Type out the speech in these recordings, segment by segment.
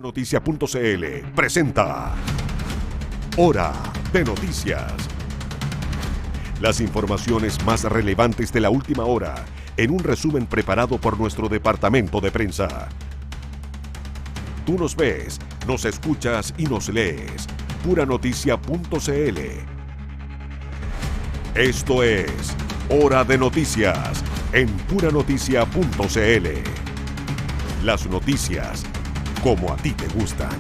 Noticia.cl presenta Hora de Noticias. Las informaciones más relevantes de la última hora en un resumen preparado por nuestro departamento de prensa. Tú nos ves, nos escuchas y nos lees. Puranoticia.cl. Esto es Hora de Noticias en Puranoticia.cl. Las noticias como a ti te gustan.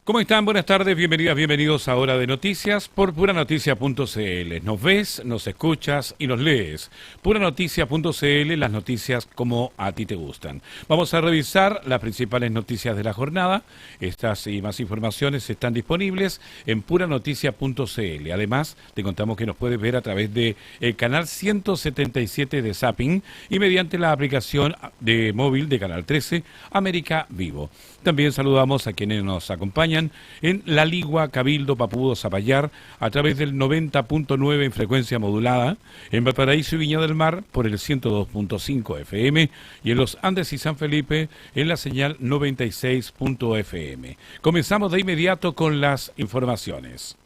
¿Cómo están? Buenas tardes, bienvenidas, bienvenidos a Hora de Noticias por Puranoticia.cl. Nos ves, nos escuchas y nos lees. Puranoticia.cl, las noticias como a ti te gustan. Vamos a revisar las principales noticias de la jornada. Estas y más informaciones están disponibles en Puranoticia.cl. Además, te contamos que nos puedes ver a través de el canal 177 de Zapping y mediante la aplicación de móvil de Canal 13, América Vivo. También saludamos a quienes nos acompañan en La Ligua, Cabildo, Papudo, Zapallar, a través del 90.9 en frecuencia modulada, en Valparaíso y Viña del Mar por el 102.5 FM y en Los Andes y San Felipe en la señal 96.fm. Comenzamos de inmediato con las informaciones.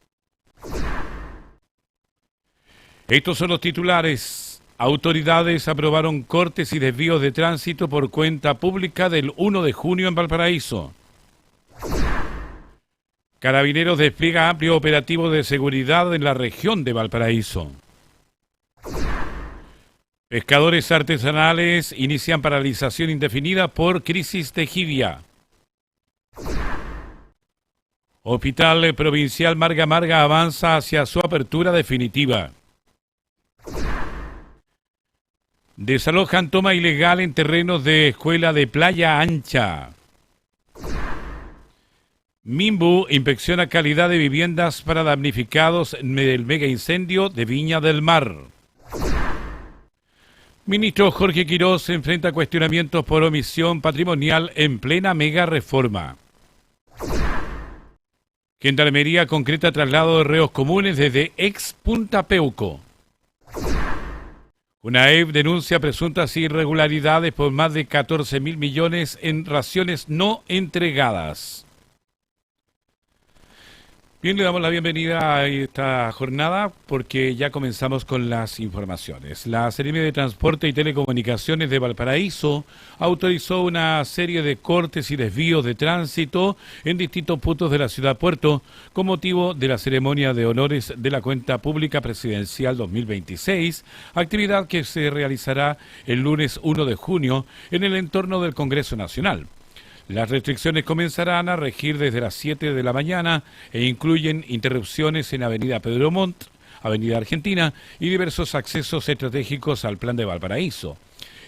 Estos son los titulares. Autoridades aprobaron cortes y desvíos de tránsito por cuenta pública del 1 de junio en Valparaíso. Carabineros despliega amplio operativo de seguridad en la región de Valparaíso. Pescadores artesanales inician paralización indefinida por crisis de jibia. Hospital Provincial Marga Marga avanza hacia su apertura definitiva. Desalojan toma ilegal en terrenos de escuela de Playa Ancha. Minbu inspecciona calidad de viviendas para damnificados del mega incendio de Viña del Mar. Ministro Jorge Quirós se enfrenta a cuestionamientos por omisión patrimonial en plena mega reforma. Gendarmería concreta traslado de reos comunes desde ex Punta Peuco. UNAEV denuncia presuntas irregularidades por más de 14.000 millones en raciones no entregadas. Bien, le damos la bienvenida a esta jornada porque ya comenzamos con las informaciones. La Seremi de Transporte y Telecomunicaciones de Valparaíso autorizó una serie de cortes y desvíos de tránsito en distintos puntos de la ciudad Puerto con motivo de la ceremonia de honores de la Cuenta Pública Presidencial 2026, actividad que se realizará el lunes 1 de junio en el entorno del Congreso Nacional. Las restricciones comenzarán a regir desde las 7 de la mañana e incluyen interrupciones en Avenida Pedro Montt, Avenida Argentina y diversos accesos estratégicos al Plan de Valparaíso.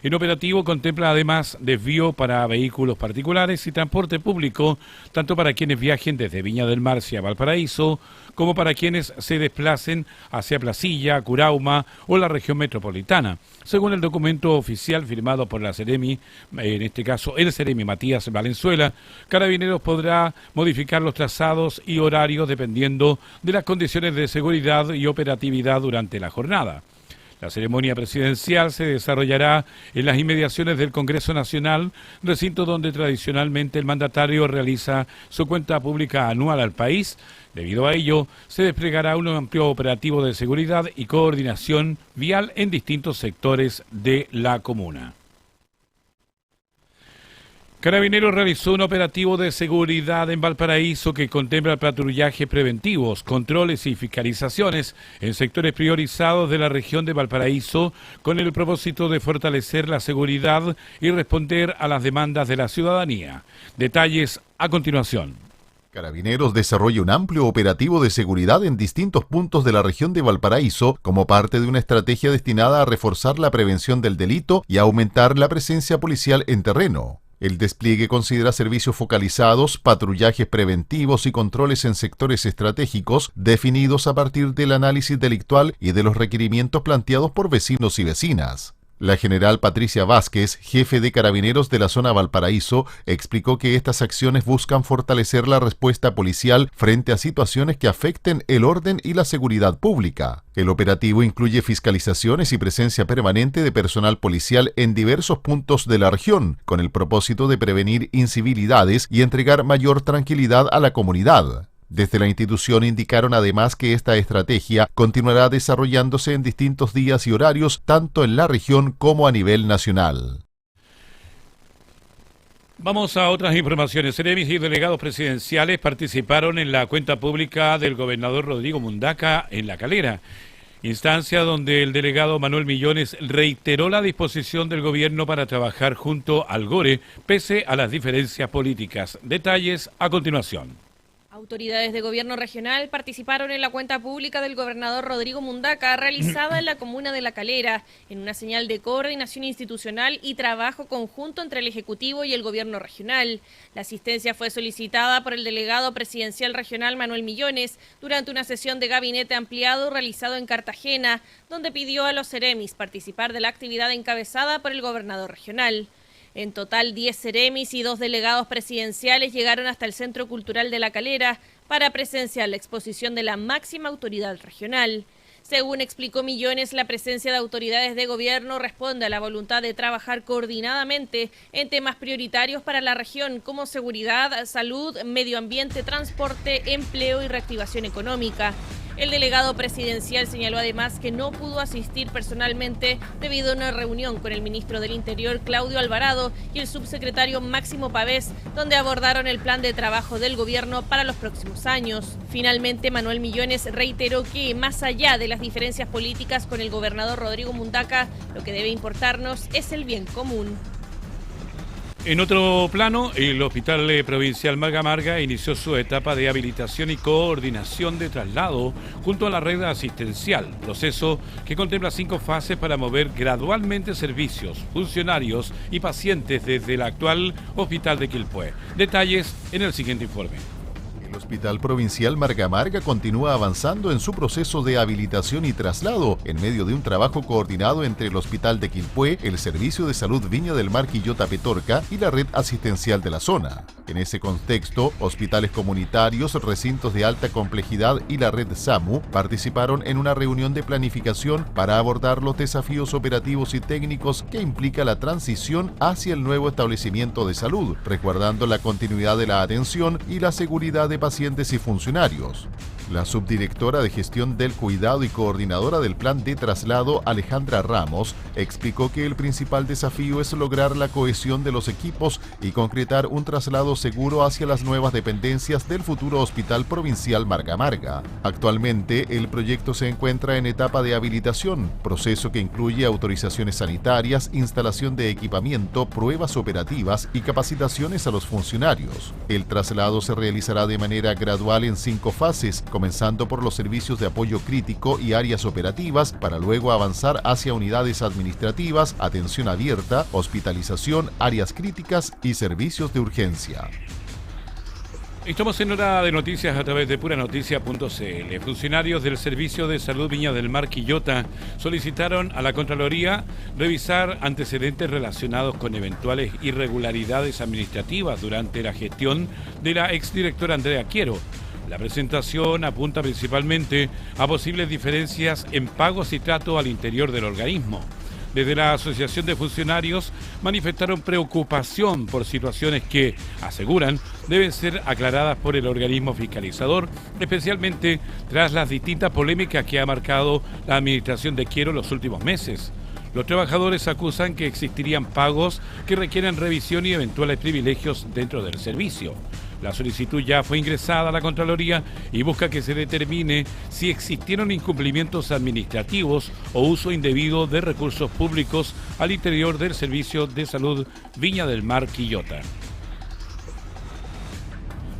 El operativo contempla además desvío para vehículos particulares y transporte público, tanto para quienes viajen desde Viña del Mar hacia Valparaíso, como para quienes se desplacen hacia Placilla, Curauma o la región metropolitana. Según el documento oficial firmado por la Seremi, en este caso el Seremi Matías Valenzuela, Carabineros podrá modificar los trazados y horarios dependiendo de las condiciones de seguridad y operatividad durante la jornada. La ceremonia presidencial se desarrollará en las inmediaciones del Congreso Nacional, recinto donde tradicionalmente el mandatario realiza su cuenta pública anual al país. Debido a ello, se desplegará un amplio operativo de seguridad y coordinación vial en distintos sectores de la comuna. Carabineros realizó un operativo de seguridad en Valparaíso que contempla patrullajes preventivos, controles y fiscalizaciones en sectores priorizados de la región de Valparaíso con el propósito de fortalecer la seguridad y responder a las demandas de la ciudadanía. Detalles a continuación. Carabineros desarrolla un amplio operativo de seguridad en distintos puntos de la región de Valparaíso como parte de una estrategia destinada a reforzar la prevención del delito y a aumentar la presencia policial en terreno. El despliegue considera servicios focalizados, patrullajes preventivos y controles en sectores estratégicos definidos a partir del análisis delictual y de los requerimientos planteados por vecinos y vecinas. La general Patricia Vázquez, jefe de Carabineros de la zona Valparaíso, explicó que estas acciones buscan fortalecer la respuesta policial frente a situaciones que afecten el orden y la seguridad pública. El operativo incluye fiscalizaciones y presencia permanente de personal policial en diversos puntos de la región, con el propósito de prevenir incivilidades y entregar mayor tranquilidad a la comunidad. Desde la institución indicaron además que esta estrategia continuará desarrollándose en distintos días y horarios, tanto en la región como a nivel nacional. Vamos a otras informaciones. Seremis y delegados presidenciales participaron en la cuenta pública del gobernador Rodrigo Mundaca en La Calera, instancia donde el delegado Manuel Millones reiteró la disposición del gobierno para trabajar junto al GORE, pese a las diferencias políticas. Detalles a continuación. Autoridades de gobierno regional participaron en la cuenta pública del gobernador Rodrigo Mundaca, realizada en la comuna de La Calera, en una señal de coordinación institucional y trabajo conjunto entre el Ejecutivo y el gobierno regional. La asistencia fue solicitada por el delegado presidencial regional Manuel Millones durante una sesión de gabinete ampliado realizado en Cartagena, donde pidió a los seremis participar de la actividad encabezada por el gobernador regional. En total, 10 seremis y 2 delegados presidenciales llegaron hasta el Centro Cultural de La Calera para presenciar la exposición de la máxima autoridad regional. Según explicó Millones, la presencia de autoridades de gobierno responde a la voluntad de trabajar coordinadamente en temas prioritarios para la región como seguridad, salud, medio ambiente, transporte, empleo y reactivación económica. El delegado presidencial señaló además que no pudo asistir personalmente debido a una reunión con el ministro del Interior, Claudio Alvarado, y el subsecretario Máximo Pavés, donde abordaron el plan de trabajo del gobierno para los próximos años. Finalmente, Manuel Millones reiteró que, más allá de las diferencias políticas con el gobernador Rodrigo Mundaca, lo que debe importarnos es el bien común. En otro plano, el Hospital Provincial Marga Marga inició su etapa de habilitación y coordinación de traslado junto a la red asistencial, proceso que contempla 5 fases para mover gradualmente servicios, funcionarios y pacientes desde el actual Hospital de Quilpué. Detalles en el siguiente informe. El Hospital Provincial Marga Marga continúa avanzando en su proceso de habilitación y traslado en medio de un trabajo coordinado entre el Hospital de Quilpué, el Servicio de Salud Viña del Mar Quillota Petorca y la red asistencial de la zona. En ese contexto, hospitales comunitarios, recintos de alta complejidad y la red SAMU participaron en una reunión de planificación para abordar los desafíos operativos y técnicos que implica la transición hacia el nuevo establecimiento de salud, resguardando la continuidad de la atención y la seguridad de pacientes y funcionarios. La subdirectora de Gestión del Cuidado y coordinadora del Plan de Traslado, Alejandra Ramos, explicó que el principal desafío es lograr la cohesión de los equipos y concretar un traslado seguro hacia las nuevas dependencias del futuro Hospital Provincial Marga Marga. Actualmente, el proyecto se encuentra en etapa de habilitación, proceso que incluye autorizaciones sanitarias, instalación de equipamiento, pruebas operativas y capacitaciones a los funcionarios. El traslado se realizará de manera gradual en 5 fases, comenzando por los servicios de apoyo crítico y áreas operativas, para luego avanzar hacia unidades administrativas, atención abierta, hospitalización, áreas críticas y servicios de urgencia. Estamos en hora de noticias a través de puranoticia.cl. Funcionarios del Servicio de Salud Viña del Mar Quillota solicitaron a la Contraloría revisar antecedentes relacionados con eventuales irregularidades administrativas durante la gestión de la exdirectora Andrea Quiero. La presentación apunta principalmente a posibles diferencias en pagos y trato al interior del organismo. Desde la Asociación de Funcionarios manifestaron preocupación por situaciones que, aseguran, deben ser aclaradas por el organismo fiscalizador, especialmente tras las distintas polémicas que ha marcado la administración de Quiero los últimos meses. Los trabajadores acusan que existirían pagos que requieren revisión y eventuales privilegios dentro del servicio. La solicitud ya fue ingresada a la Contraloría y busca que se determine si existieron incumplimientos administrativos o uso indebido de recursos públicos al interior del Servicio de Salud Viña del Mar Quillota.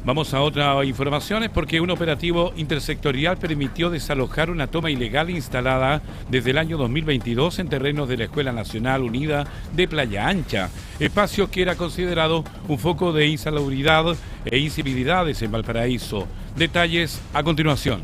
Vamos a otras informaciones porque un operativo intersectorial permitió desalojar una toma ilegal instalada desde el año 2022 en terrenos de la Escuela Nacional Unida de Playa Ancha, espacio que era considerado un foco de insalubridad e incivilidades en Valparaíso. Detalles a continuación.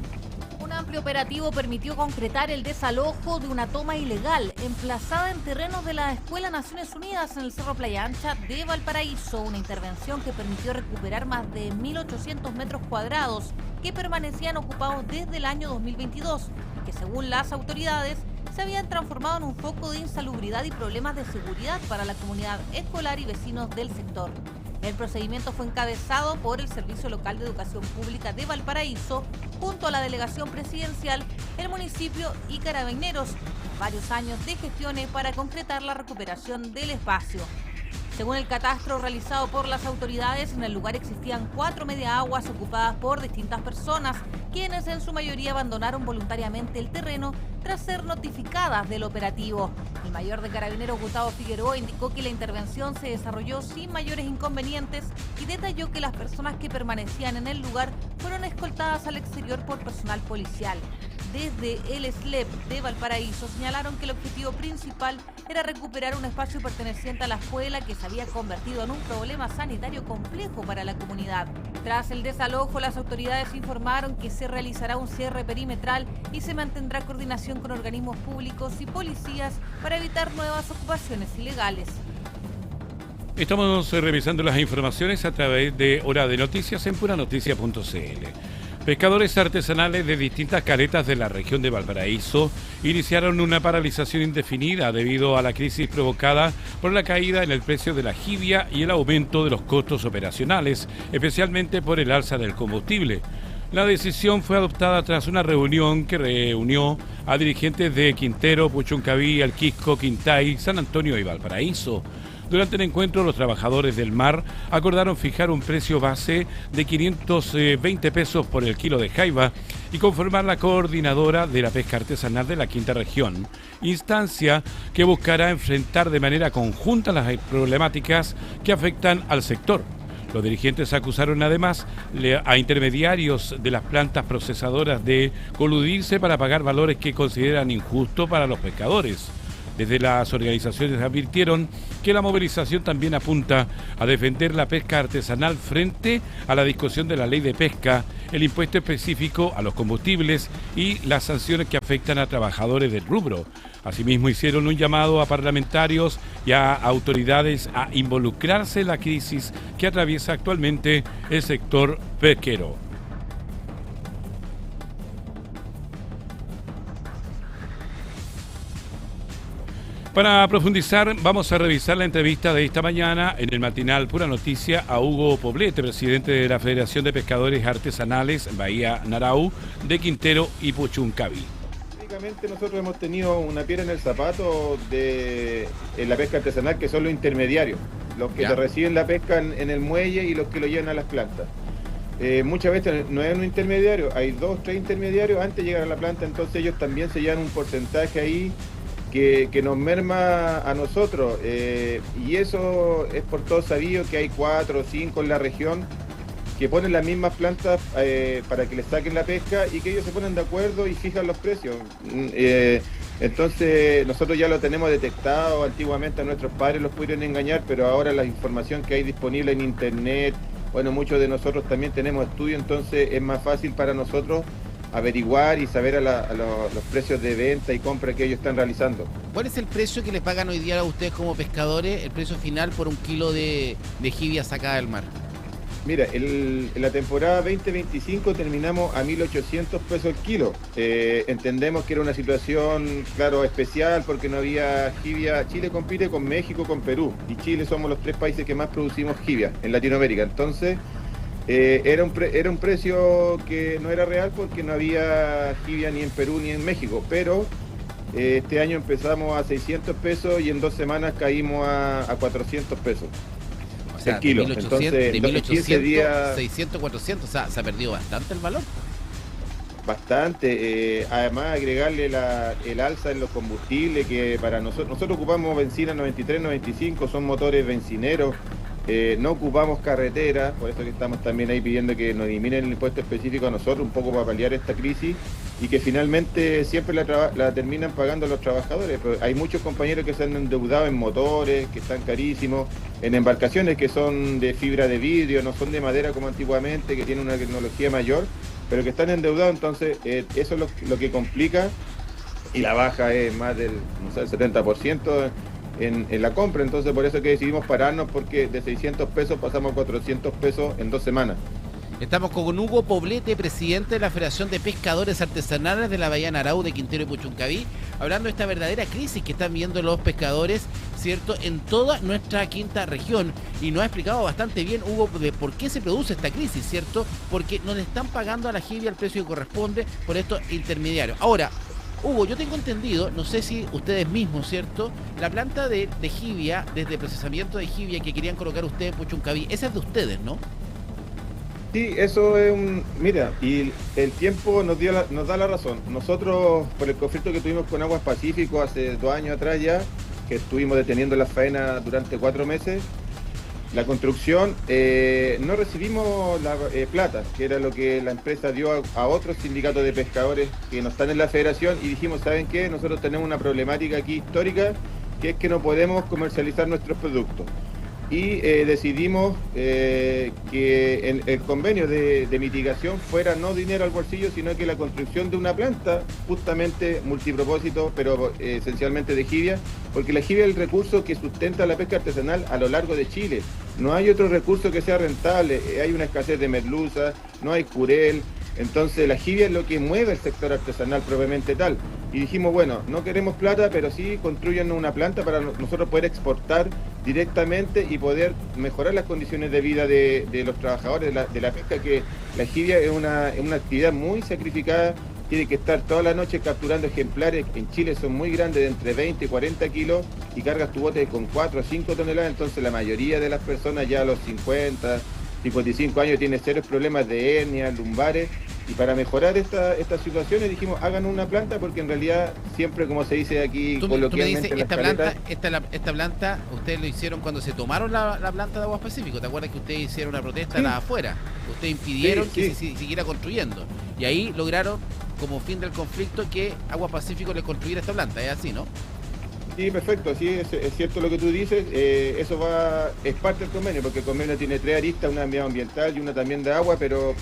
Una amplio operativo permitió concretar el desalojo de una toma ilegal emplazada en terrenos de la Escuela Naciones Unidas en el Cerro Playa Ancha de Valparaíso, una intervención que permitió recuperar más de 1.800 metros cuadrados que permanecían ocupados desde el año 2022 y que, según las autoridades, se habían transformado en un foco de insalubridad y problemas de seguridad para la comunidad escolar y vecinos del sector. El procedimiento fue encabezado por el Servicio Local de Educación Pública de Valparaíso, junto a la Delegación Presidencial, el municipio y Carabineros, tras varios años de gestiones para concretar la recuperación del espacio. Según el catastro realizado por las autoridades, en el lugar existían 4 mediaaguas ocupadas por distintas personas, quienes en su mayoría abandonaron voluntariamente el terreno tras ser notificadas del operativo. El mayor de Carabineros, Gustavo Figueroa, indicó que la intervención se desarrolló sin mayores inconvenientes y detalló que las personas que permanecían en el lugar fueron escoltadas al exterior por personal policial. Desde el SLEP de Valparaíso señalaron que el objetivo principal era recuperar un espacio perteneciente a la escuela que se había convertido en un problema sanitario complejo para la comunidad. Tras el desalojo, las autoridades informaron que se realizará un cierre perimetral y se mantendrá coordinación con organismos públicos y policías para evitar nuevas ocupaciones ilegales. Estamos revisando las informaciones a través de Hora de Noticias en puranoticia.cl. Pescadores artesanales de distintas caletas de la región de Valparaíso iniciaron una paralización indefinida debido a la crisis provocada por la caída en el precio de la jibia y el aumento de los costos operacionales, especialmente por el alza del combustible. La decisión fue adoptada tras una reunión que reunió a dirigentes de Quintero, Puchuncaví, Alquisco, Quintay, San Antonio y Valparaíso. Durante el encuentro, los trabajadores del mar acordaron fijar un precio base de 520 pesos por el kilo de jaiba y conformar la coordinadora de la pesca artesanal de la quinta región, instancia que buscará enfrentar de manera conjunta las problemáticas que afectan al sector. Los dirigentes acusaron además a intermediarios de las plantas procesadoras de coludirse para pagar valores que consideran injustos para los pescadores. Desde las organizaciones advirtieron que la movilización también apunta a defender la pesca artesanal frente a la discusión de la ley de pesca, el impuesto específico a los combustibles y las sanciones que afectan a trabajadores del rubro. Asimismo, hicieron un llamado a parlamentarios y a autoridades a involucrarse en la crisis que atraviesa actualmente el sector pesquero. Para profundizar, vamos a revisar la entrevista de esta mañana en el matinal Pura Noticia a Hugo Poblete, presidente de la Federación de Pescadores Artesanales Bahía Narau, de Quintero y Puchuncaví. Básicamente nosotros hemos tenido una piedra en el zapato en la pesca artesanal, que son los intermediarios, los que reciben la pesca en el muelle y los que lo llevan a las plantas. Muchas veces no es un intermediario, hay 2 o 3 intermediarios antes de llegar a la planta, entonces ellos también se llevan un porcentaje ahí que nos merma a nosotros, y eso es por todo sabido que hay 4 o 5 en la región que ponen las mismas plantas para que les saquen la pesca y que ellos se ponen de acuerdo y fijan los precios. Entonces nosotros ya lo tenemos detectado. Antiguamente a nuestros padres los pudieron engañar, pero ahora la información que hay disponible en internet, bueno, muchos de nosotros también tenemos estudios, entonces es más fácil para nosotros averiguar y saber los precios de venta y compra que ellos están realizando. ¿Cuál es el precio que les pagan hoy día a ustedes como pescadores, el precio final por un kilo de jibia sacada del mar? Mira, en la temporada 2025 terminamos a 1.800 pesos el kilo. Entendemos que era una situación, claro, especial porque no había jibia. Chile compite con México, con Perú, y Chile somos los 3 países que más producimos jibia en Latinoamérica. Entonces, era un precio que no era real porque no había jibia ni en Perú ni en México, pero este año empezamos a 600 pesos y en 2 semanas caímos a 400 pesos. O sea, el kilo. De 1800, Entonces, de 1800 días, 600, 400, o sea, se ha perdido bastante el valor. Bastante, además agregarle el alza en los combustibles, que para nosotros ocupamos benzina 93, 95, son motores bencineros. No ocupamos carretera, por eso que estamos también ahí pidiendo que nos eliminen el impuesto específico a nosotros, un poco para paliar esta crisis, y que finalmente siempre la terminan pagando los trabajadores. Pero hay muchos compañeros que se han endeudado en motores, que están carísimos, en embarcaciones que son de fibra de vidrio, no son de madera como antiguamente, que tienen una tecnología mayor, pero que están endeudados, entonces eso es lo que complica, y la baja es más del, no sé, el 70% en la compra. Entonces por eso que decidimos pararnos, porque de 600 pesos pasamos a 400 pesos en 2 semanas. Estamos con Hugo Poblete, presidente de la Federación de Pescadores Artesanales de la Bahía Narau, de Quintero y Puchuncaví, hablando de esta verdadera crisis que están viendo los pescadores, ¿cierto?, en toda nuestra quinta región. Y nos ha explicado bastante bien, Hugo, de por qué se produce esta crisis, ¿cierto? Porque no le están pagando a la jibia el precio que corresponde por estos intermediarios. Ahora, Hugo, yo tengo entendido, no sé si ustedes mismos, ¿cierto?, la planta de jibia, desde procesamiento de jibia que querían colocar ustedes en Puchuncaví, esa es de ustedes, ¿no? Sí, eso es mira, y el tiempo nos da la razón. Nosotros, por el conflicto que tuvimos con Aguas Pacífico hace 2 años atrás ya, que estuvimos deteniendo la faena durante 4 meses, la construcción, no recibimos la plata, que era lo que la empresa dio a otros sindicatos de pescadores que no están en la federación, y dijimos, ¿saben qué? Nosotros tenemos una problemática aquí histórica, que es que no podemos comercializar nuestros productos. Y decidimos que el convenio de mitigación fuera no dinero al bolsillo, sino que la construcción de una planta justamente multipropósito, pero esencialmente de jibia, porque la jibia es el recurso que sustenta la pesca artesanal a lo largo de Chile. No hay otro recurso que sea rentable, hay una escasez de merluza, no hay jurel. Entonces la jibia es lo que mueve el sector artesanal propiamente tal. Y dijimos, bueno, no queremos plata, pero sí construyan una planta para nosotros poder exportar directamente y poder mejorar las condiciones de vida de los trabajadores de la pesca, que la jibia es una actividad muy sacrificada, tiene que estar toda la noche capturando ejemplares. En Chile son muy grandes, de entre 20 y 40 kilos, y cargas tu bote con 4 o 5 toneladas, entonces la mayoría de las personas ya a los 50, 55 años tiene serios problemas de hernias, lumbares, y para mejorar estas situaciones dijimos, hagan una planta, porque en realidad siempre, como se dice aquí coloquialmente, esta planta, ustedes lo hicieron cuando se tomaron la planta de Aguas Pacífico. ¿Te acuerdas que ustedes hicieron una protesta afuera? Ustedes impidieron que se siguiera construyendo, y ahí lograron, como fin del conflicto, que Aguas Pacífico les construyera esta planta. ¿Es así, no? Sí, perfecto, sí, es cierto lo que tú dices. Eso es parte del convenio, porque el convenio tiene 3 aristas, una medioambiental y una también de agua, pero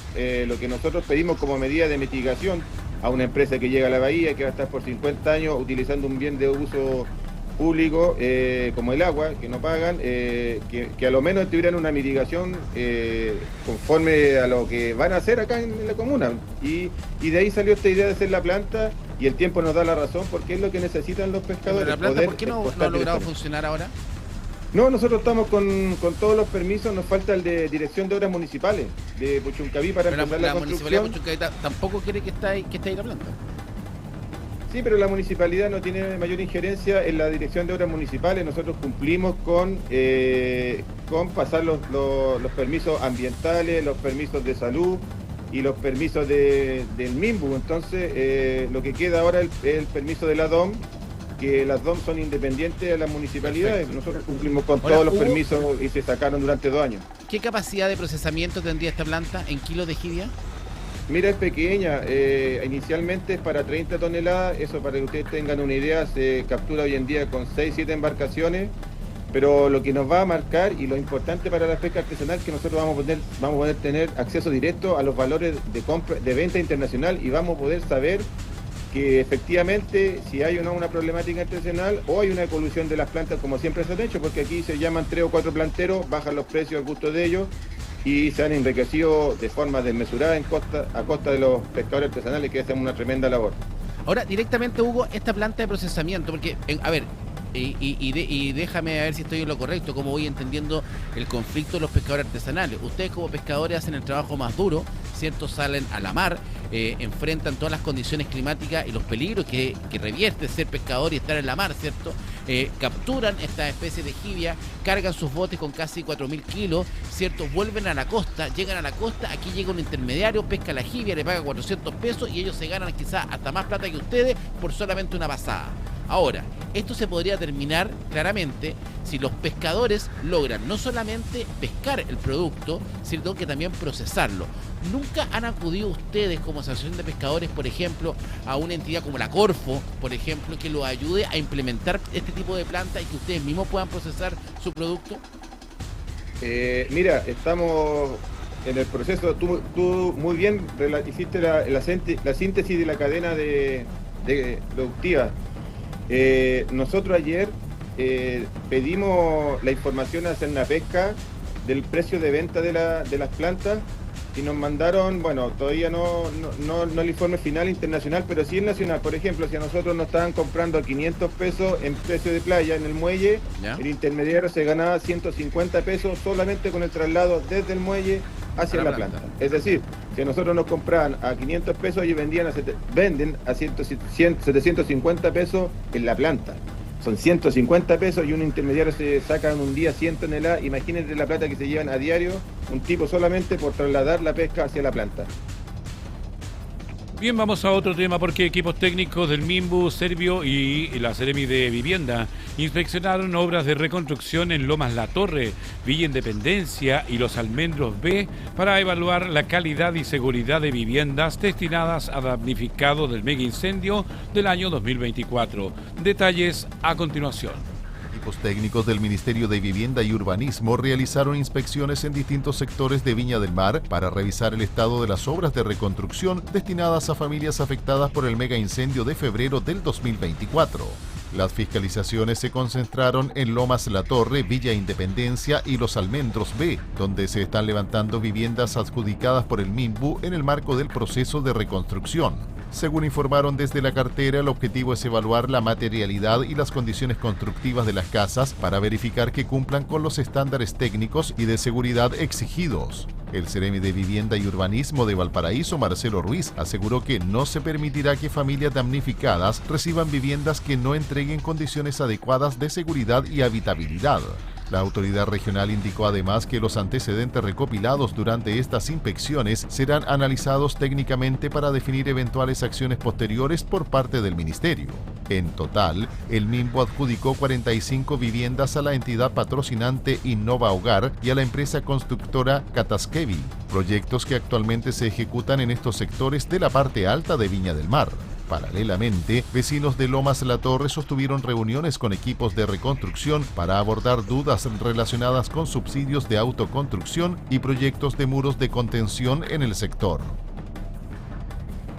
lo que nosotros pedimos como medida de mitigación a una empresa que llega a la bahía, que va a estar por 50 años utilizando un bien de uso público como el agua, que no pagan, que a lo menos tuvieran una mitigación conforme a lo que van a hacer acá en la comuna. Y de ahí salió esta idea de hacer la planta, y el tiempo nos da la razón, porque es lo que necesitan los pescadores. ¿La planta por qué no ha logrado funcionar ahora? No, nosotros estamos con todos los permisos, nos falta el de Dirección de Obras Municipales de Puchuncaví para empezar la construcción. La Municipalidad de Puchuncaví tampoco quiere que esté ahí la planta. Sí, pero la municipalidad no tiene mayor injerencia en la Dirección de Obras Municipales. Nosotros cumplimos con pasar los permisos ambientales, los permisos de salud y los permisos del MIMBU. Entonces, lo que queda ahora es el permiso de la DOM, que las DOM son independientes de las municipalidades. Perfecto. Nosotros cumplimos con todos los permisos y se sacaron durante 2 años. ¿Qué capacidad de procesamiento tendría esta planta en kilos de jibia? Mira, es pequeña, inicialmente es para 30 toneladas, eso para que ustedes tengan una idea, se captura hoy en día con 6-7 embarcaciones, pero lo que nos va a marcar y lo importante para la pesca artesanal es que nosotros vamos a poder tener acceso directo a los valores de compra, de venta internacional, y vamos a poder saber que efectivamente si hay o no una problemática artesanal o hay una evolución de las plantas, como siempre se han hecho, porque aquí se llaman 3 o 4 planteros, bajan los precios al gusto de ellos, y se han enriquecido de forma desmesurada a costa de los pescadores artesanales, que hacen una tremenda labor. Ahora, directamente, Hugo, esta planta de procesamiento, porque, y déjame ver si estoy en lo correcto, como voy entendiendo el conflicto de los pescadores artesanales. Ustedes como pescadores hacen el trabajo más duro, ¿cierto? Salen a la mar, enfrentan todas las condiciones climáticas y los peligros que revierte ser pescador y estar en la mar, ¿cierto? Capturan estas especies de jibia, cargan sus botes con casi 4.000 kilos, ¿cierto? Vuelven a la costa, llegan a la costa, aquí llega un intermediario, pesca la jibia, le paga 400 pesos y ellos se ganan quizás hasta más plata que ustedes por solamente una pasada. Ahora, esto se podría terminar claramente si los pescadores logran no solamente pescar el producto, sino que también procesarlo. ¿Nunca han acudido ustedes como asociación de pescadores, por ejemplo, a una entidad como la Corfo, por ejemplo, que los ayude a implementar este tipo de planta y que ustedes mismos puedan procesar su producto? Mira, estamos en el proceso, tú muy bien hiciste la síntesis de la cadena de productiva. Nosotros ayer pedimos la información a Cernapesca del precio de venta de las plantas y nos mandaron, bueno, todavía no el informe final internacional, pero sí el nacional. Por ejemplo, si a nosotros nos estaban comprando a 500 pesos en precio de playa en el muelle, ¿ya? El intermediario se ganaba 150 pesos solamente con el traslado desde el muelle hacia la planta. Es decir, si a nosotros nos compraban a 500 pesos, ellos venden a 750 pesos en la planta. Son 150 pesos y un intermediario se saca en un día 100 toneladas. Imagínense la plata que se llevan a diario un tipo solamente por trasladar la pesca hacia la planta. Bien, vamos a otro tema porque equipos técnicos del MIMBU, Servio y la Seremi de Vivienda inspeccionaron obras de reconstrucción en Lomas La Torre, Villa Independencia y Los Almendros B para evaluar la calidad y seguridad de viviendas destinadas a damnificados del mega incendio del año 2024. Detalles a continuación. Equipos técnicos del Ministerio de Vivienda y Urbanismo realizaron inspecciones en distintos sectores de Viña del Mar para revisar el estado de las obras de reconstrucción destinadas a familias afectadas por el mega incendio de febrero del 2024. Las fiscalizaciones se concentraron en Lomas La Torre, Villa Independencia y Los Almendros B, donde se están levantando viviendas adjudicadas por el MIMBU en el marco del proceso de reconstrucción. Según informaron desde la cartera, el objetivo es evaluar la materialidad y las condiciones constructivas de las casas para verificar que cumplan con los estándares técnicos y de seguridad exigidos. El Seremi de Vivienda y Urbanismo de Valparaíso, Marcelo Ruiz, aseguró que no se permitirá que familias damnificadas reciban viviendas que no entreguen condiciones adecuadas de seguridad y habitabilidad. La autoridad regional indicó además que los antecedentes recopilados durante estas inspecciones serán analizados técnicamente para definir eventuales acciones posteriores por parte del Ministerio. En total, el MIMBU adjudicó 45 viviendas a la entidad patrocinante Innova Hogar y a la empresa constructora Cataskevi, proyectos que actualmente se ejecutan en estos sectores de la parte alta de Viña del Mar. Paralelamente, vecinos de Lomas La Torre sostuvieron reuniones con equipos de reconstrucción para abordar dudas relacionadas con subsidios de autoconstrucción y proyectos de muros de contención en el sector.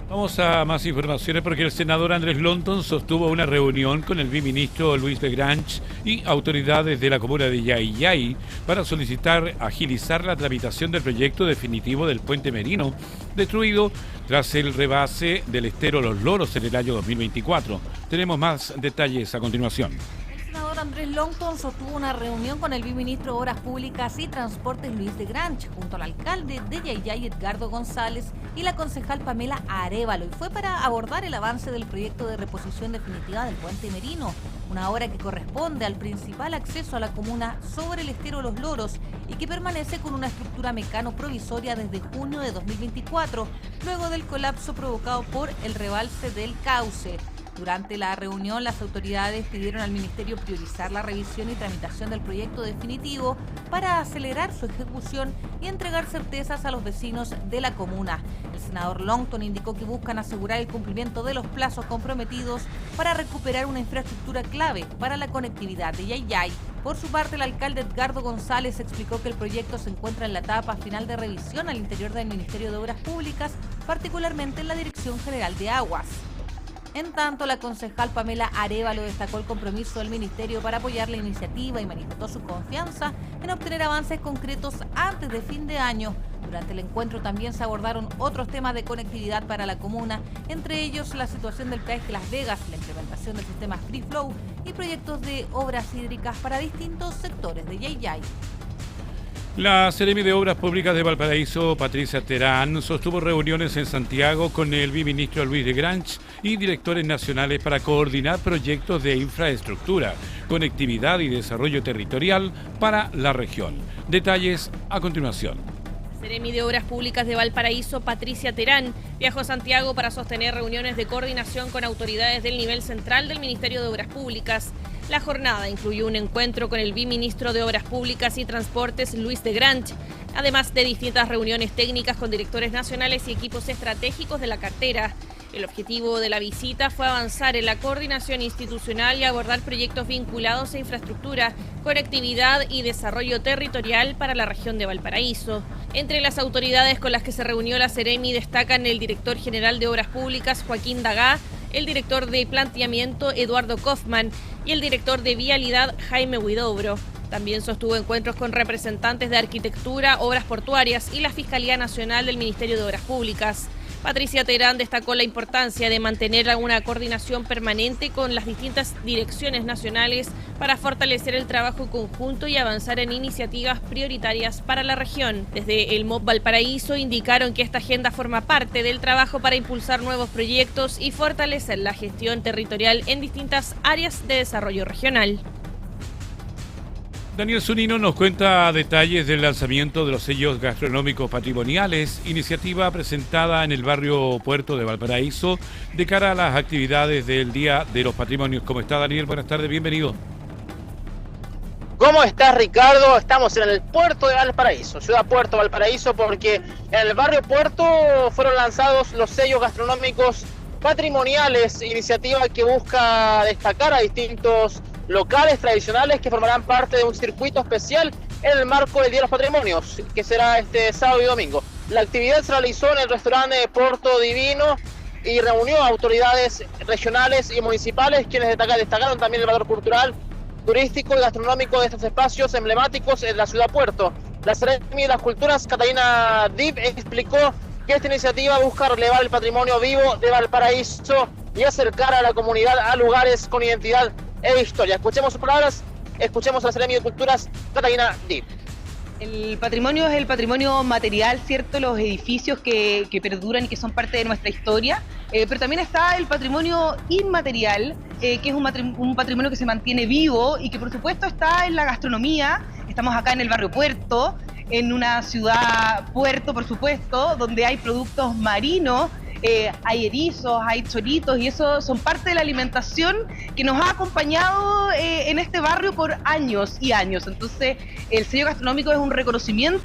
Vamos a más informaciones porque el senador Andrés Lonton sostuvo una reunión con el viceministro Luis de Granch y autoridades de la comuna de Yayay para solicitar agilizar la tramitación del proyecto definitivo del puente Merino, destruido tras el rebase del estero Los Loros en el año 2024. Tenemos más detalles a continuación. El senador Andrés Lonton sostuvo una reunión con el viceministro de Obras Públicas y Transportes Luis de Granch, junto al alcalde de Yayay, Edgardo González, y la concejal Pamela Arévalo, y fue para abordar el avance del proyecto de reposición definitiva del puente Merino, una obra que corresponde al principal acceso a la comuna sobre el estero Los Loros y que permanece con una estructura mecano provisoria desde junio de 2024, luego del colapso provocado por el rebalse del cauce. Durante la reunión, las autoridades pidieron al Ministerio priorizar la revisión y tramitación del proyecto definitivo para acelerar su ejecución y entregar certezas a los vecinos de la comuna. El senador Lonton indicó que buscan asegurar el cumplimiento de los plazos comprometidos para recuperar una infraestructura clave para la conectividad de Yayay. Por su parte, el alcalde Edgardo González explicó que el proyecto se encuentra en la etapa final de revisión al interior del Ministerio de Obras Públicas, particularmente en la Dirección General de Aguas. En tanto, la concejal Pamela Arévalo destacó el compromiso del Ministerio para apoyar la iniciativa y manifestó su confianza en obtener avances concretos antes de fin de año. Durante el encuentro también se abordaron otros temas de conectividad para la comuna, entre ellos la situación del peaje Las Vegas, la implementación del sistema Free Flow y proyectos de obras hídricas para distintos sectores de Yayay. La Seremi de Obras Públicas de Valparaíso, Patricia Terán, sostuvo reuniones en Santiago con el viceministro Luis de Granch y directores nacionales para coordinar proyectos de infraestructura, conectividad y desarrollo territorial para la región. Detalles a continuación. Seremi de Obras Públicas de Valparaíso, Patricia Terán, viajó a Santiago para sostener reuniones de coordinación con autoridades del nivel central del Ministerio de Obras Públicas. La jornada incluyó un encuentro con el viceministro de Obras Públicas y Transportes, Luis de Granch, además de distintas reuniones técnicas con directores nacionales y equipos estratégicos de la cartera. El objetivo de la visita fue avanzar en la coordinación institucional y abordar proyectos vinculados a infraestructura, conectividad y desarrollo territorial para la región de Valparaíso. Entre las autoridades con las que se reunió la Seremi destacan el director general de Obras Públicas, Joaquín Dagá, el director de Planteamiento, Eduardo Kaufmann, y el director de Vialidad, Jaime Huidobro. También sostuvo encuentros con representantes de Arquitectura, Obras Portuarias y la Fiscalía Nacional del Ministerio de Obras Públicas. Patricia Terán destacó la importancia de mantener una coordinación permanente con las distintas direcciones nacionales para fortalecer el trabajo conjunto y avanzar en iniciativas prioritarias para la región. Desde el MOB Valparaíso indicaron que esta agenda forma parte del trabajo para impulsar nuevos proyectos y fortalecer la gestión territorial en distintas áreas de desarrollo regional. Daniel Zunino nos cuenta detalles del lanzamiento de los sellos gastronómicos patrimoniales, iniciativa presentada en el barrio Puerto de Valparaíso de cara a las actividades del Día de los Patrimonios. ¿Cómo está, Daniel? Buenas tardes, bienvenido. ¿Cómo estás, Ricardo? Estamos en el Puerto de Valparaíso, Ciudad Puerto Valparaíso, porque en el barrio Puerto fueron lanzados los sellos gastronómicos patrimoniales, iniciativa que busca destacar a distintos locales tradicionales que formarán parte de un circuito especial en el marco del Día de los Patrimonios, que será este sábado y domingo. La actividad se realizó en el restaurante Puerto Divino y reunió a autoridades regionales y municipales, quienes destacaron también el valor cultural, turístico y gastronómico de estos espacios emblemáticos en la ciudad Puerto. La Seremi de las Culturas, Catalina Dib, explicó que esta iniciativa busca relevar el patrimonio vivo de Valparaíso y acercar a la comunidad a lugares con identidad e historia. Escuchemos sus palabras, escuchemos a la Seremi de Culturas, Catalina Dib. El patrimonio es el patrimonio material, ¿cierto? Los edificios que perduran y que son parte de nuestra historia, pero también está el patrimonio inmaterial, que es un patrimonio que se mantiene vivo y que por supuesto está en la gastronomía. Estamos acá en el barrio Puerto, en una ciudad puerto, por supuesto, donde hay productos marinos, hay erizos, hay choritos, y eso son parte de la alimentación que nos ha acompañado en este barrio por años y años. Entonces, el sello gastronómico es un reconocimiento.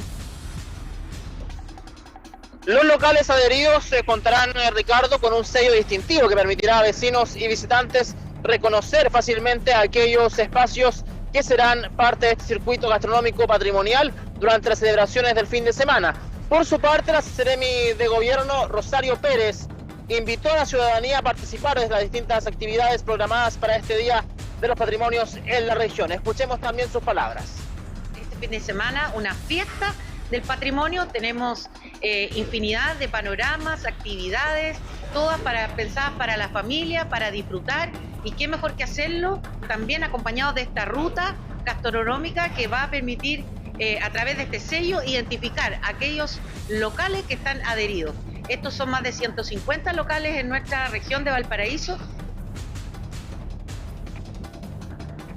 Los locales adheridos contarán, Ricardo, con un sello distintivo que permitirá a vecinos y visitantes reconocer fácilmente aquellos espacios que serán parte de este circuito gastronómico patrimonial durante las celebraciones del fin de semana. Por su parte, la Seremi de Gobierno, Rosario Pérez, invitó a la ciudadanía a participar de las distintas actividades programadas para este Día de los Patrimonios en la región. Escuchemos también sus palabras. Este fin de semana, una fiesta del patrimonio, tenemos infinidad de panoramas, actividades, todas pensadas para la familia, para disfrutar, y qué mejor que hacerlo también acompañado de esta ruta gastronómica que va a permitir a través de este sello identificar aquellos locales que están adheridos. Estos son más de 150 locales en nuestra región de Valparaíso.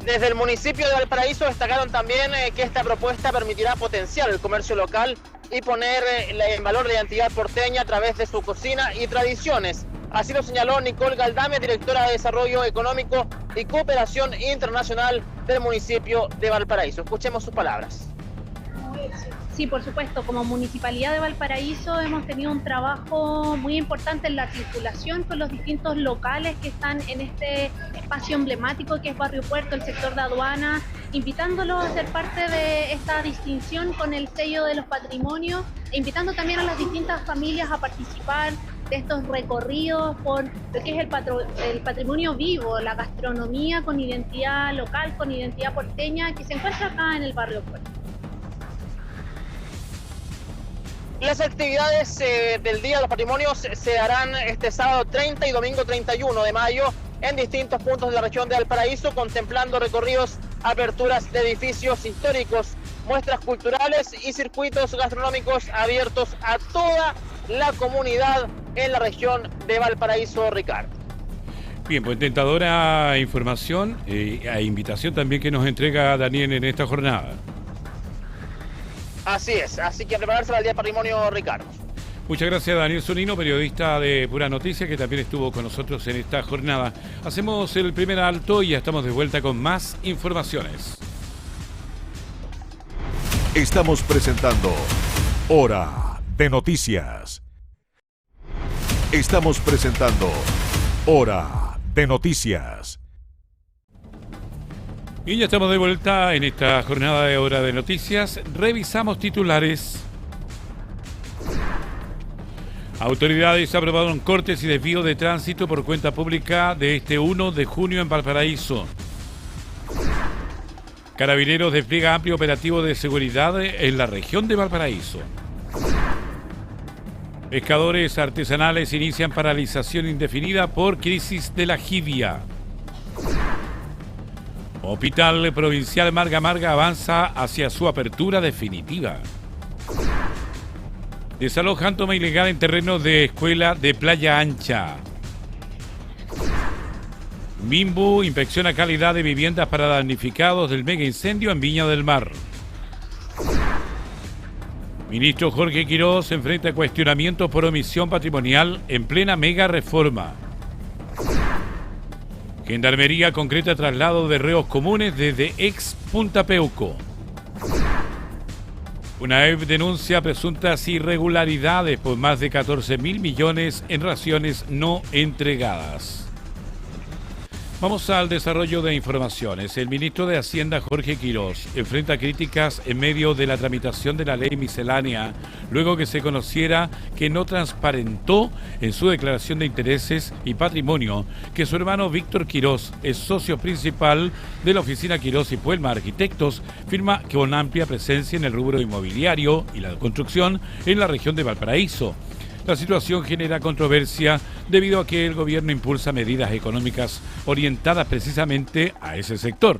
Desde el municipio de Valparaíso destacaron también que esta propuesta permitirá potenciar el comercio local y poner en valor la identidad porteña a través de su cocina y tradiciones. Así lo señaló Nicole Galdame, directora de Desarrollo Económico y Cooperación Internacional del municipio de Valparaíso. Escuchemos sus palabras. Sí, por supuesto, como Municipalidad de Valparaíso hemos tenido un trabajo muy importante en la circulación con los distintos locales que están en este espacio emblemático que es Barrio Puerto, el sector de aduana, invitándolos a ser parte de esta distinción con el sello de los patrimonios e invitando también a las distintas familias a participar de estos recorridos por lo que es el patrimonio vivo, la gastronomía con identidad local, con identidad porteña que se encuentra acá en el Barrio Puerto. Las actividades del Día de los Patrimonios se harán este sábado 30 y domingo 31 de mayo en distintos puntos de la región de Valparaíso, contemplando recorridos, aperturas de edificios históricos, muestras culturales y circuitos gastronómicos abiertos a toda la comunidad en la región de Valparaíso, Ricardo. Bien, pues tentadora información e invitación también que nos entrega Daniel en esta jornada. Así es, así que a prepararse para el Día del Patrimonio, Ricardo. Muchas gracias, Daniel Zunino, periodista de Pura Noticia, que también estuvo con nosotros en esta jornada. Hacemos el primer alto y ya estamos de vuelta con más informaciones. Estamos presentando Hora de Noticias. Estamos presentando Hora de Noticias. Y ya estamos de vuelta en esta jornada de Hora de Noticias. Revisamos titulares. Autoridades aprobaron cortes y desvíos de tránsito por cuenta pública de este 1 de junio en Valparaíso. Carabineros despliega amplio operativo de seguridad en la región de Valparaíso. Pescadores artesanales inician paralización indefinida por crisis de la jibia. Hospital Provincial Marga Marga avanza hacia su apertura definitiva. Desalojan toma ilegal en terrenos de escuela de Playa Ancha. Mimbu inspecciona calidad de viviendas para damnificados del mega incendio en Viña del Mar. Ministro Jorge Quirós se enfrenta a cuestionamientos por omisión patrimonial en plena mega reforma. Gendarmería concreta traslado de reos comunes desde ex Punta Peuco. UNAEP denuncia presuntas irregularidades por más de 14.000 millones en raciones no entregadas. Vamos al desarrollo de informaciones. El ministro de Hacienda, Jorge Quirós, enfrenta críticas en medio de la tramitación de la ley miscelánea, luego que se conociera que no transparentó en su declaración de intereses y patrimonio que su hermano Víctor Quirós es socio principal de la oficina Quirós y Puelma Arquitectos, firma con amplia presencia en el rubro inmobiliario y la construcción en la región de Valparaíso. La situación genera controversia debido a que el gobierno impulsa medidas económicas orientadas precisamente a ese sector.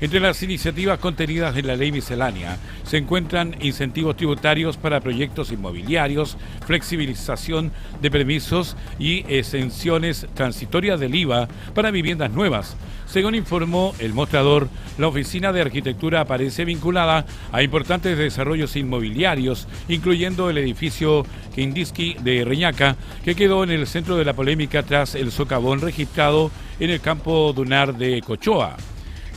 Entre las iniciativas contenidas en la ley miscelánea se encuentran incentivos tributarios para proyectos inmobiliarios, flexibilización de permisos y exenciones transitorias del IVA para viviendas nuevas. Según informó El Mostrador, la oficina de arquitectura aparece vinculada a importantes desarrollos inmobiliarios, incluyendo el edificio Kindiski de Reñaca, que quedó en el centro de la polémica tras el socavón registrado en el campo dunar de Cochoa.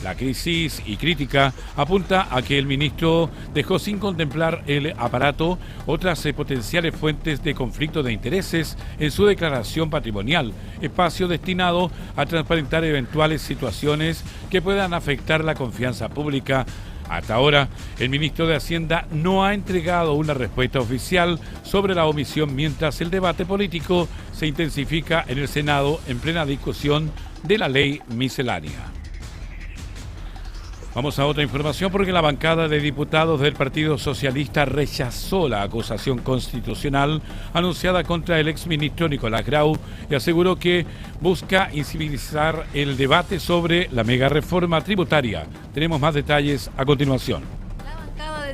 La crisis y crítica apunta a que el ministro dejó sin contemplar el aparato otras potenciales fuentes de conflicto de intereses en su declaración patrimonial, espacio destinado a transparentar eventuales situaciones que puedan afectar la confianza pública. Hasta ahora, el ministro de Hacienda no ha entregado una respuesta oficial sobre la omisión mientras el debate político se intensifica en el Senado en plena discusión de la ley miscelánea. Vamos a otra información porque la bancada de diputados del Partido Socialista rechazó la acusación constitucional anunciada contra el exministro Nicolás Grau y aseguró que busca incivilizar el debate sobre la mega reforma tributaria. Tenemos más detalles a continuación.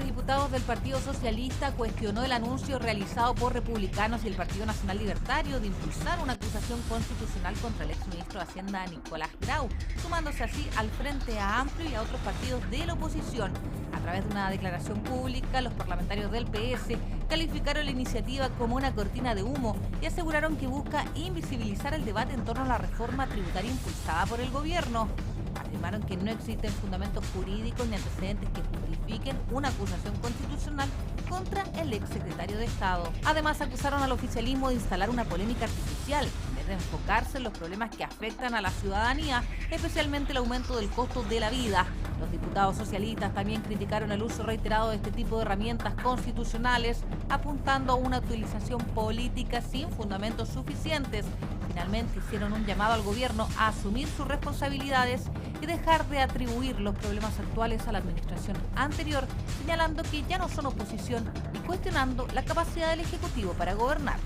Diputados del Partido Socialista cuestionó el anuncio realizado por republicanos y el Partido Nacional Libertario de impulsar una acusación constitucional contra el exministro de Hacienda Nicolás Grau, sumándose así al Frente Amplio y a otros partidos de la oposición. A través de una declaración pública, los parlamentarios del PS calificaron la iniciativa como una cortina de humo y aseguraron que busca invisibilizar el debate en torno a la reforma tributaria impulsada por el gobierno. Afirmaron que no existen fundamentos jurídicos ni antecedentes que justifiquen una acusación constitucional contra el exsecretario de Estado. Además, acusaron al oficialismo de instalar una polémica artificial en vez de enfocarse en los problemas que afectan a la ciudadanía, especialmente el aumento del costo de la vida. Los diputados socialistas también criticaron el uso reiterado de este tipo de herramientas constitucionales, apuntando a una utilización política sin fundamentos suficientes. Finalmente hicieron un llamado al gobierno a asumir sus responsabilidades y dejar de atribuir los problemas actuales a la administración anterior, señalando que ya no son oposición y cuestionando la capacidad del Ejecutivo para gobernar.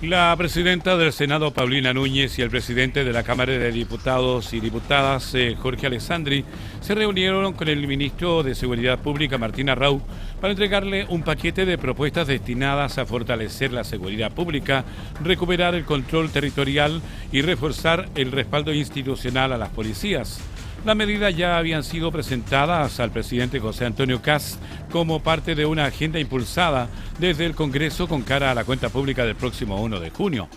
La presidenta del Senado, Paulina Núñez, y el presidente de la Cámara de Diputados y Diputadas, Jorge Alessandri, se reunieron con el ministro de Seguridad Pública, Martín Arrau, para entregarle un paquete de propuestas destinadas a fortalecer la seguridad pública, recuperar el control territorial y reforzar el respaldo institucional a las policías. Las medidas ya habían sido presentadas al presidente José Antonio Kast como parte de una agenda impulsada desde el Congreso con cara a la cuenta pública del próximo 1 de junio.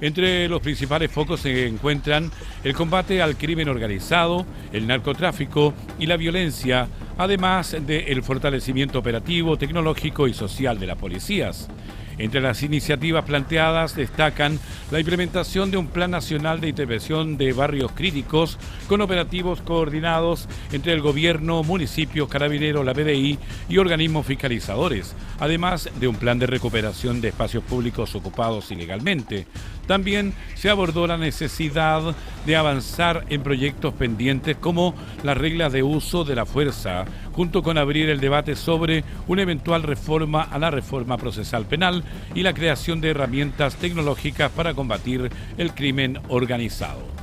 Entre los principales focos se encuentran el combate al crimen organizado, el narcotráfico y la violencia, además del fortalecimiento operativo, tecnológico y social de las policías. Entre las iniciativas planteadas destacan la implementación de un Plan Nacional de Intervención de Barrios Críticos con operativos coordinados entre el gobierno, municipios, carabineros, la PDI y organismos fiscalizadores, además de un plan de recuperación de espacios públicos ocupados ilegalmente. También se abordó la necesidad de avanzar en proyectos pendientes como las reglas de uso de la fuerza, junto con abrir el debate sobre una eventual reforma a la reforma procesal penal y la creación de herramientas tecnológicas para combatir el crimen organizado.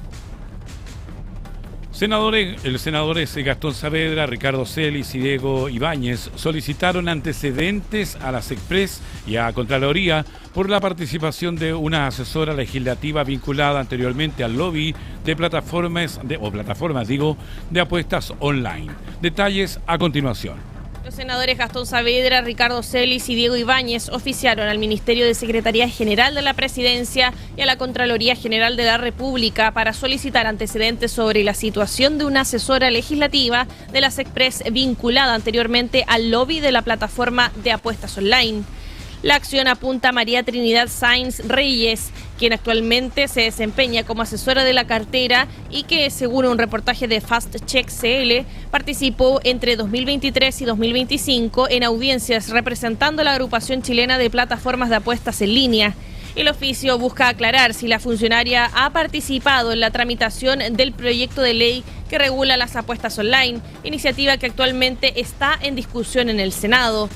El senadores Gastón Saavedra, Ricardo Celis y Diego Ibáñez solicitaron antecedentes a la SECPRES y a Contraloría por la participación de una asesora legislativa vinculada anteriormente al lobby de plataformas de apuestas online. Detalles a continuación. Los senadores Gastón Saavedra, Ricardo Celis y Diego Ibáñez oficiaron al Ministerio de Secretaría General de la Presidencia y a la Contraloría General de la República para solicitar antecedentes sobre la situación de una asesora legislativa de la SECPRES vinculada anteriormente al lobby de la plataforma de apuestas online. La acción apunta a María Trinidad Sáenz Reyes, quien actualmente se desempeña como asesora de la cartera y que, según un reportaje de Fast Check CL, participó entre 2023 y 2025 en audiencias representando a la agrupación chilena de plataformas de apuestas en línea. El oficio busca aclarar si la funcionaria ha participado en la tramitación del proyecto de ley que regula las apuestas online, iniciativa que actualmente está en discusión en el Senado.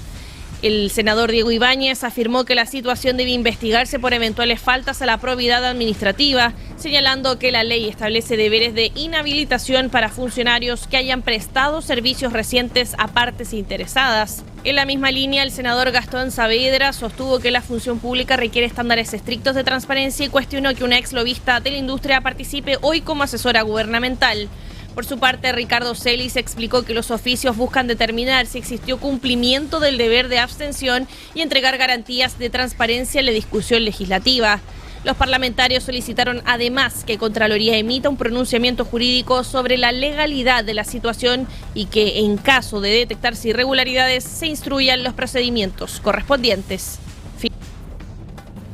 El senador Diego Ibáñez afirmó que la situación debe investigarse por eventuales faltas a la probidad administrativa, señalando que la ley establece deberes de inhabilitación para funcionarios que hayan prestado servicios recientes a partes interesadas. En la misma línea, el senador Gastón Saavedra sostuvo que la función pública requiere estándares estrictos de transparencia y cuestionó que una ex lobista de la industria participe hoy como asesora gubernamental. Por su parte, Ricardo Celis explicó que los oficios buscan determinar si existió cumplimiento del deber de abstención y entregar garantías de transparencia en la discusión legislativa. Los parlamentarios solicitaron además que Contraloría emita un pronunciamiento jurídico sobre la legalidad de la situación y que, en caso de detectarse irregularidades, se instruyan los procedimientos correspondientes.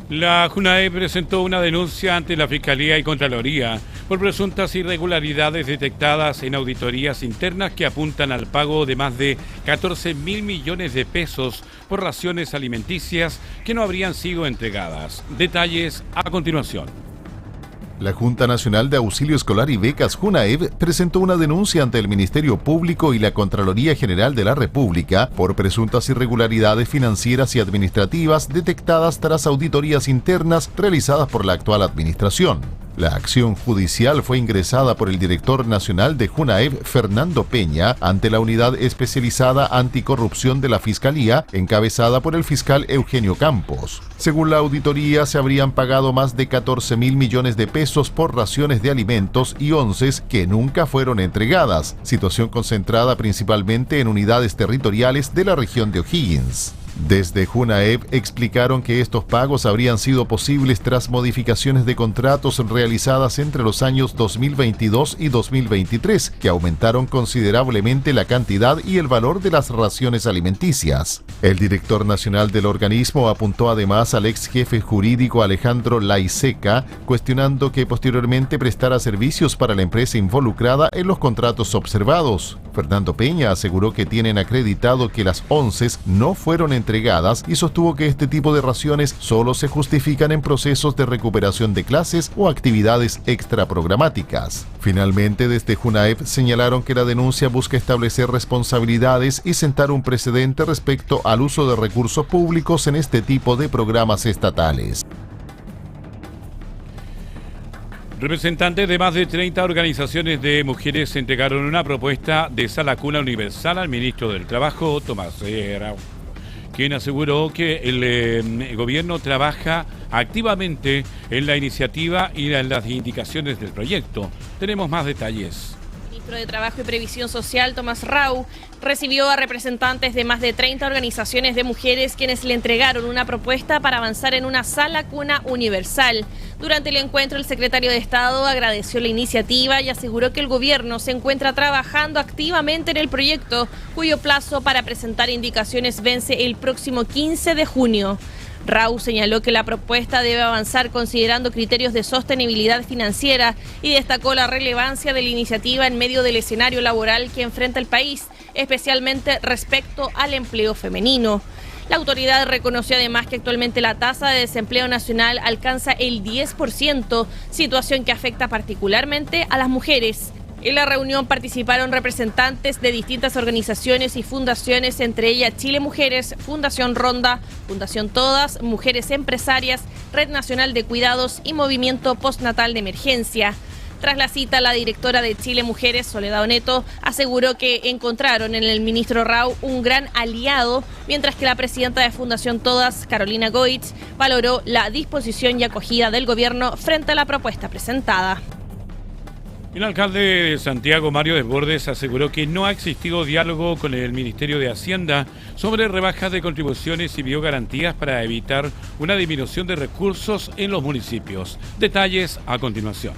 La JUNAEV presentó una denuncia ante la Fiscalía y Contraloría por presuntas irregularidades detectadas en auditorías internas que apuntan al pago de más de 14.000 millones de pesos por raciones alimenticias que no habrían sido entregadas. Detalles a continuación. La Junta Nacional de Auxilio Escolar y Becas JUNAEV presentó una denuncia ante el Ministerio Público y la Contraloría General de la República por presuntas irregularidades financieras y administrativas detectadas tras auditorías internas realizadas por la actual administración. La acción judicial fue ingresada por el director nacional de JUNAEV, Fernando Peña, ante la Unidad Especializada Anticorrupción de la Fiscalía, encabezada por el fiscal Eugenio Campos. Según la auditoría, se habrían pagado más de 14.000 millones de pesos por raciones de alimentos y onces que nunca fueron entregadas, situación concentrada principalmente en unidades territoriales de la región de O'Higgins. Desde JUNAEV explicaron que estos pagos habrían sido posibles tras modificaciones de contratos realizadas entre los años 2022 y 2023, que aumentaron considerablemente la cantidad y el valor de las raciones alimenticias. El director nacional del organismo apuntó además al ex jefe jurídico Alejandro Laiseca, cuestionando que posteriormente prestara servicios para la empresa involucrada en los contratos observados. Fernando Peña aseguró que tienen acreditado que las onces no fueron entregadas y sostuvo que este tipo de raciones solo se justifican en procesos de recuperación de clases o actividades extraprogramáticas. Finalmente, desde JUNAEV señalaron que la denuncia busca establecer responsabilidades y sentar un precedente respecto al uso de recursos públicos en este tipo de programas estatales. Representantes de más de 30 organizaciones de mujeres entregaron una propuesta de sala cuna universal al ministro del Trabajo, Tomás Herrera, quien aseguró que el gobierno trabaja activamente en la iniciativa y en las indicaciones del proyecto. Tenemos más detalles. El ministro de Trabajo y Previsión Social, Tomás Rau, recibió a representantes de más de 30 organizaciones de mujeres quienes le entregaron una propuesta para avanzar en una sala cuna universal. Durante el encuentro, el secretario de Estado agradeció la iniciativa y aseguró que el gobierno se encuentra trabajando activamente en el proyecto, cuyo plazo para presentar indicaciones vence el próximo 15 de junio. Rau señaló que la propuesta debe avanzar considerando criterios de sostenibilidad financiera y destacó la relevancia de la iniciativa en medio del escenario laboral que enfrenta el país, especialmente respecto al empleo femenino. La autoridad reconoció además que actualmente la tasa de desempleo nacional alcanza el 10%, situación que afecta particularmente a las mujeres. En la reunión participaron representantes de distintas organizaciones y fundaciones, entre ellas Chile Mujeres, Fundación Ronda, Fundación Todas, Mujeres Empresarias, Red Nacional de Cuidados y Movimiento Postnatal de Emergencia. Tras la cita, la directora de Chile Mujeres, Soledad Oneto, aseguró que encontraron en el ministro Rau un gran aliado, mientras que la presidenta de Fundación Todas, Carolina Goitz, valoró la disposición y acogida del gobierno frente a la propuesta presentada. El alcalde de Santiago, Mario Desbordes, aseguró que no ha existido diálogo con el Ministerio de Hacienda sobre rebajas de contribuciones y dio garantías para evitar una disminución de recursos en los municipios. Detalles a continuación.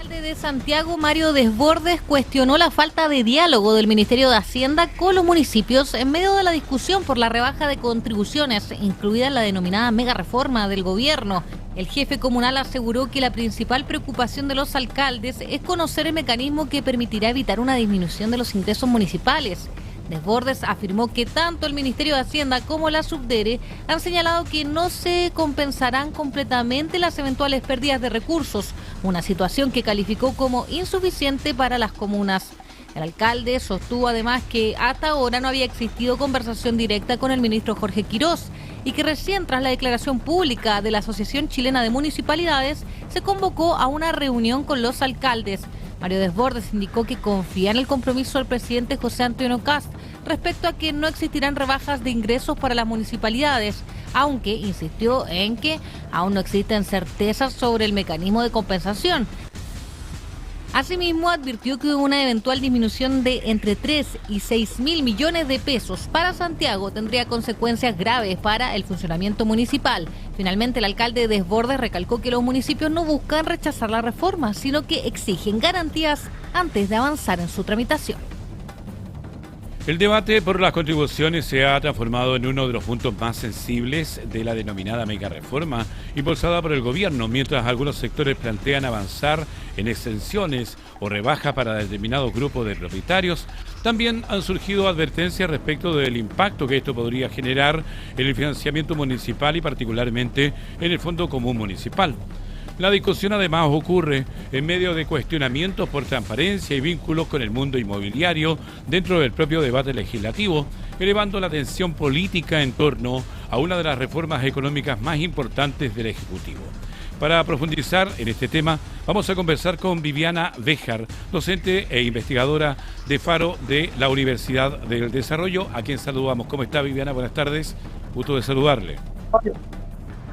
El alcalde de Santiago, Mario Desbordes, cuestionó la falta de diálogo del Ministerio de Hacienda con los municipios en medio de la discusión por la rebaja de contribuciones, incluida en la denominada mega reforma del gobierno. El jefe comunal aseguró que la principal preocupación de los alcaldes es conocer el mecanismo que permitirá evitar una disminución de los ingresos municipales. Desbordes afirmó que tanto el Ministerio de Hacienda como la Subdere han señalado que no se compensarán completamente las eventuales pérdidas de recursos, una situación que calificó como insuficiente para las comunas. El alcalde sostuvo además que hasta ahora no había existido conversación directa con el ministro Jorge Quirós y que recién tras la declaración pública de la Asociación Chilena de Municipalidades se convocó a una reunión con los alcaldes. Mario Desbordes indicó que confía en el compromiso del presidente José Antonio Kast respecto a que no existirán rebajas de ingresos para las municipalidades, aunque insistió en que aún no existen certezas sobre el mecanismo de compensación. Asimismo, advirtió que una eventual disminución de entre 3 y 6 mil millones de pesos para Santiago tendría consecuencias graves para el funcionamiento municipal. Finalmente, el alcalde Desbordes recalcó que los municipios no buscan rechazar la reforma, sino que exigen garantías antes de avanzar en su tramitación. El debate por las contribuciones se ha transformado en uno de los puntos más sensibles de la denominada mega reforma impulsada por el gobierno, mientras algunos sectores plantean avanzar en exenciones o rebajas para determinados grupos de propietarios. También han surgido advertencias respecto del impacto que esto podría generar en el financiamiento municipal y particularmente en el Fondo Común Municipal. La discusión además ocurre en medio de cuestionamientos por transparencia y vínculos con el mundo inmobiliario dentro del propio debate legislativo, elevando la tensión política en torno a una de las reformas económicas más importantes del Ejecutivo. Para profundizar en este tema, vamos a conversar con Viviana Béjar, docente e investigadora de Faro de la Universidad del Desarrollo, a quien saludamos. ¿Cómo está, Viviana? Buenas tardes. Gusto de saludarle.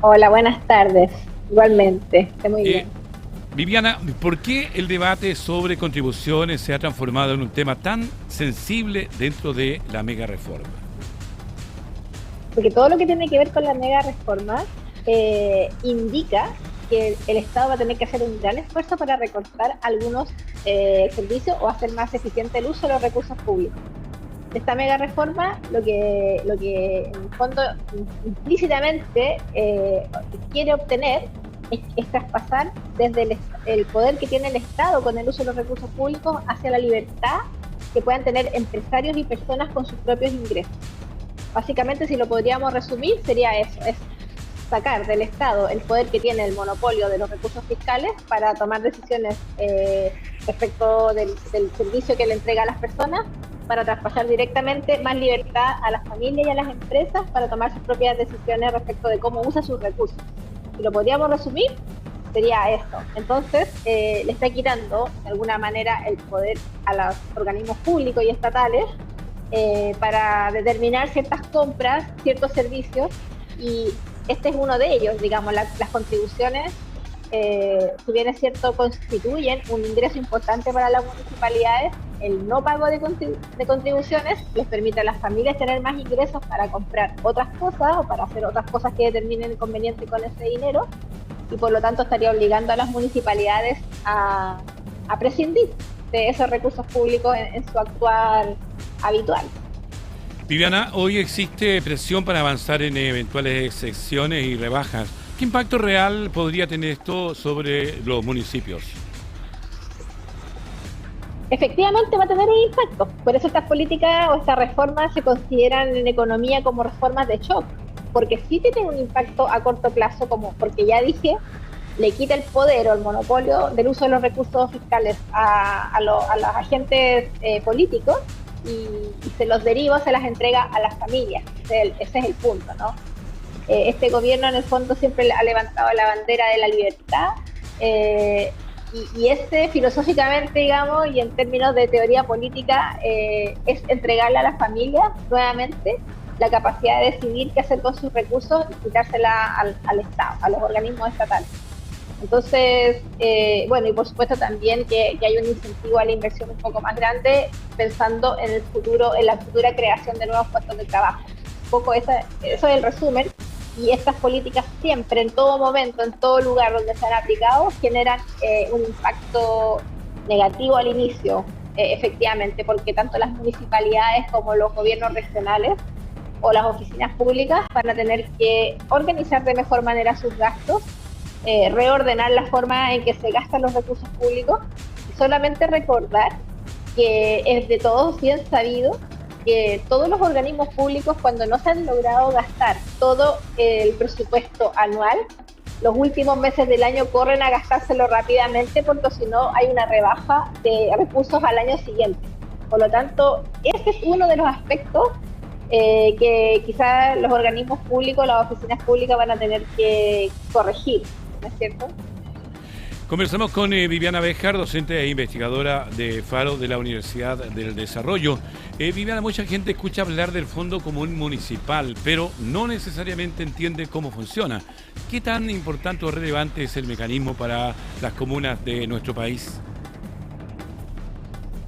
Hola, buenas tardes. Igualmente, está muy bien. Viviana, ¿por qué el debate sobre contribuciones se ha transformado en un tema tan sensible dentro de la mega reforma? Porque todo lo que tiene que ver con la mega reforma indica que el Estado va a tener que hacer un gran esfuerzo para recortar algunos servicios o hacer más eficiente el uso de los recursos públicos. Esta mega reforma lo que en el fondo implícitamente quiere obtener es traspasar desde el poder que tiene el Estado con el uso de los recursos públicos hacia la libertad que puedan tener empresarios y personas con sus propios ingresos. Básicamente, si lo podríamos resumir, sería eso, es sacar del Estado el poder que tiene el monopolio de los recursos fiscales para tomar decisiones respecto del servicio que le entrega a las personas, para traspasar directamente más libertad a las familias y a las empresas para tomar sus propias decisiones respecto de cómo usa sus recursos. Si lo podríamos resumir, sería esto. Entonces, le está quitando de alguna manera el poder a los organismos públicos y estatales para determinar ciertas compras, ciertos servicios, y este es uno de ellos, digamos, las contribuciones, si bien es cierto, constituyen un ingreso importante para las municipalidades. El no pago de contribuciones les permite a las familias tener más ingresos para comprar otras cosas o para hacer otras cosas que determinen conveniente con ese dinero, y por lo tanto estaría obligando a las municipalidades a prescindir de esos recursos públicos en su actuar habitual. Viviana, hoy existe presión para avanzar en eventuales excepciones y rebajas. ¿Qué impacto real podría tener esto sobre los municipios? Efectivamente va a tener un impacto. Por eso estas políticas o estas reformas se consideran en economía como reformas de shock, porque sí tienen un impacto a corto plazo, como porque ya dije, le quita el poder o el monopolio del uso de los recursos fiscales a los agentes políticos y se los deriva, se las entrega a las familias. Ese es el punto, ¿no? Este gobierno en el fondo siempre ha levantado la bandera de la libertad y filosóficamente, digamos, y en términos de teoría política, es entregarle a las familias nuevamente la capacidad de decidir qué hacer con sus recursos y quitársela al Estado, a los organismos estatales. Entonces, bueno, y por supuesto también que hay un incentivo a la inversión un poco más grande, pensando en el futuro, en la futura creación de nuevos puestos de trabajo. Un poco eso es el resumen. Y estas políticas siempre, en todo momento, en todo lugar donde se han aplicado, generan un impacto negativo al inicio, efectivamente, porque tanto las municipalidades como los gobiernos regionales o las oficinas públicas van a tener que organizar de mejor manera sus gastos, reordenar la forma en que se gastan los recursos públicos y solamente recordar que es de todos bien sabido que todos los organismos públicos, cuando no se han logrado gastar todo el presupuesto anual, los últimos meses del año corren a gastárselo rápidamente porque si no hay una rebaja de recursos al año siguiente. Por lo tanto, este es uno de los aspectos que quizás los organismos públicos, las oficinas públicas van a tener que corregir, ¿no es cierto? Conversamos con Viviana Béjar, docente e investigadora de Faro de la Universidad del Desarrollo. Viviana, mucha gente escucha hablar del Fondo Común Municipal, pero no necesariamente entiende cómo funciona. ¿Qué tan importante o relevante es el mecanismo para las comunas de nuestro país?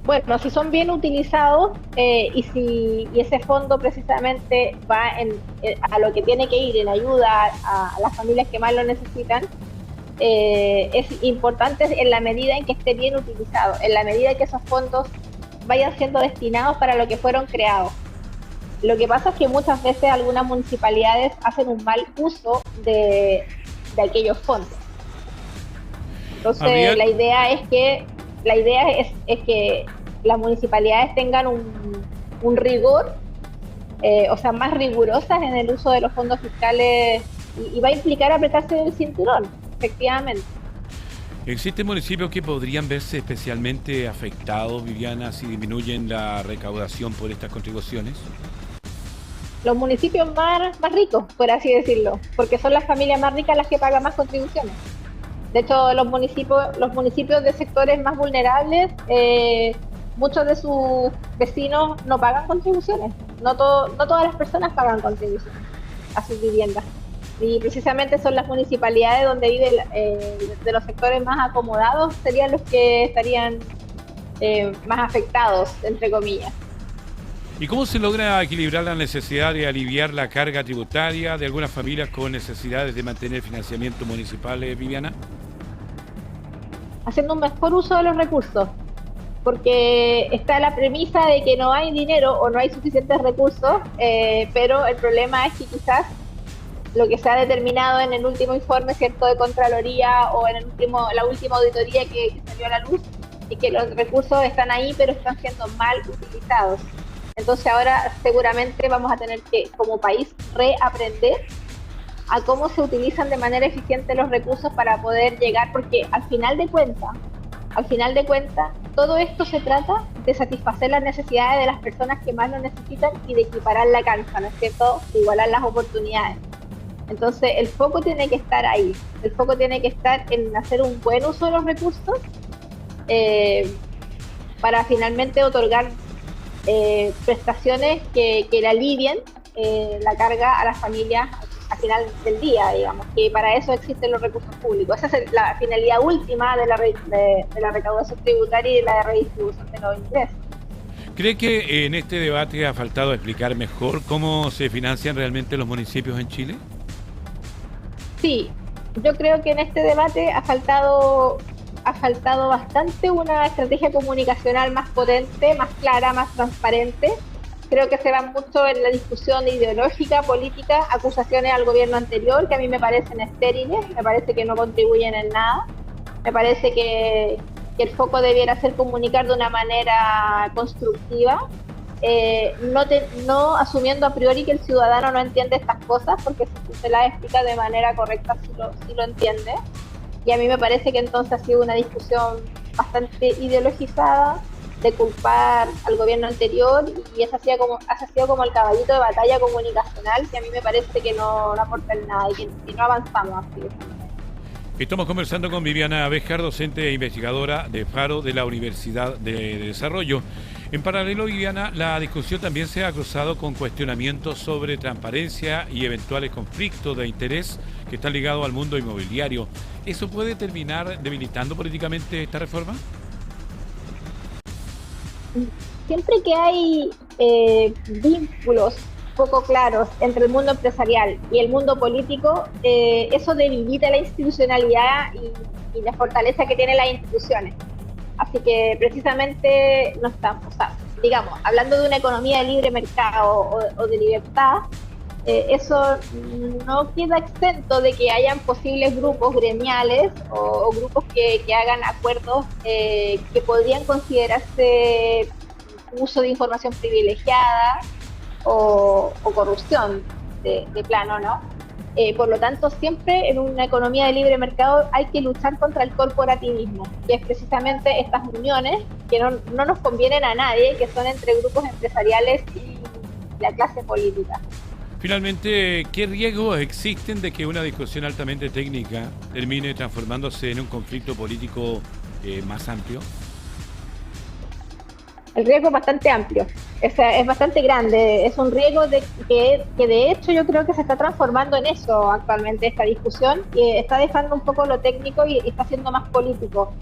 Bueno, si son bien utilizados y ese fondo precisamente va a lo que tiene que ir, en ayuda a las familias que más lo necesitan, es importante en la medida en que esté bien utilizado, en la medida en que esos fondos vayan siendo destinados para lo que fueron creados. Lo que pasa es que muchas veces algunas municipalidades hacen un mal uso de aquellos fondos. Entonces la idea es que las municipalidades tengan un rigor, o sea, más rigurosas en el uso de los fondos fiscales y va a implicar apretarse el cinturón. Efectivamente. ¿Existen municipios que podrían verse especialmente afectados, Viviana, si disminuyen la recaudación por estas contribuciones? Los municipios más ricos, por así decirlo, porque son las familias más ricas las que pagan más contribuciones. De hecho, los municipios de sectores más vulnerables, muchos de sus vecinos no pagan contribuciones. No todas las personas pagan contribuciones a sus viviendas. Y precisamente son las municipalidades donde viven de los sectores más acomodados, serían los que estarían más afectados, entre comillas. ¿Y cómo se logra equilibrar la necesidad de aliviar la carga tributaria de algunas familias con necesidades de mantener financiamiento municipal, Viviana? Haciendo un mejor uso de los recursos, porque está la premisa de que no hay dinero o no hay suficientes recursos, pero el problema es que quizás lo que se ha determinado en el último informe, ¿cierto?, de Contraloría o en la última auditoría que salió a la luz, y que los recursos están ahí pero están siendo mal utilizados. Entonces ahora seguramente vamos a tener que, como país, reaprender a cómo se utilizan de manera eficiente los recursos para poder llegar, porque al final de cuentas, todo esto se trata de satisfacer las necesidades de las personas que más lo necesitan y de equiparar la cancha, ¿no es cierto?, de igualar las oportunidades. Entonces el foco tiene que estar ahí, el foco tiene que estar en hacer un buen uso de los recursos para finalmente otorgar prestaciones que le alivien la carga a las familias al final del día, digamos, que para eso existen los recursos públicos. Esa es la finalidad última de la recaudación tributaria y de la redistribución de los ingresos. ¿Cree que en este debate ha faltado explicar mejor cómo se financian realmente los municipios en Chile? Sí, yo creo que en este debate ha faltado bastante una estrategia comunicacional más potente, más clara, más transparente, Creo que se van mucho en la discusión ideológica, política, acusaciones al gobierno anterior, que a mí me parecen estériles, me parece que no contribuyen en nada. Me parece que el foco debiera ser comunicar de una manera constructiva, no asumiendo a priori que el ciudadano no entiende estas cosas, porque si se las explica de manera correcta sí lo entiende. Y a mí me parece que entonces ha sido una discusión bastante ideologizada, de culpar al gobierno anterior, y ese ha sido como el caballito de batalla comunicacional, que a mí me parece que no aporta en nada y que no avanzamos así. Estamos conversando con Viviana Béjar, docente e investigadora de Faro de la Universidad de Desarrollo. En paralelo, Viviana, la discusión también se ha cruzado con cuestionamientos sobre transparencia y eventuales conflictos de interés que están ligados al mundo inmobiliario. ¿Eso puede terminar debilitando políticamente esta reforma? Siempre que hay vínculos poco claros entre el mundo empresarial y el mundo político, eso debilita la institucionalidad y la fortaleza que tienen las instituciones. Así que precisamente no estamos, digamos, hablando de una economía de libre mercado o de libertad, eso no queda exento de que hayan posibles grupos gremiales o grupos que hagan acuerdos que podrían considerarse uso de información privilegiada o corrupción de plano, ¿no? Por lo tanto, siempre en una economía de libre mercado hay que luchar contra el corporativismo, que es precisamente estas uniones que no nos convienen a nadie, que son entre grupos empresariales y la clase política. Finalmente, ¿qué riesgos existen de que una discusión altamente técnica termine transformándose en un conflicto político más amplio? El riesgo es bastante amplio, es bastante grande, es un riesgo que de hecho yo creo que se está transformando en eso actualmente esta discusión, que está dejando un poco lo técnico y está siendo más político.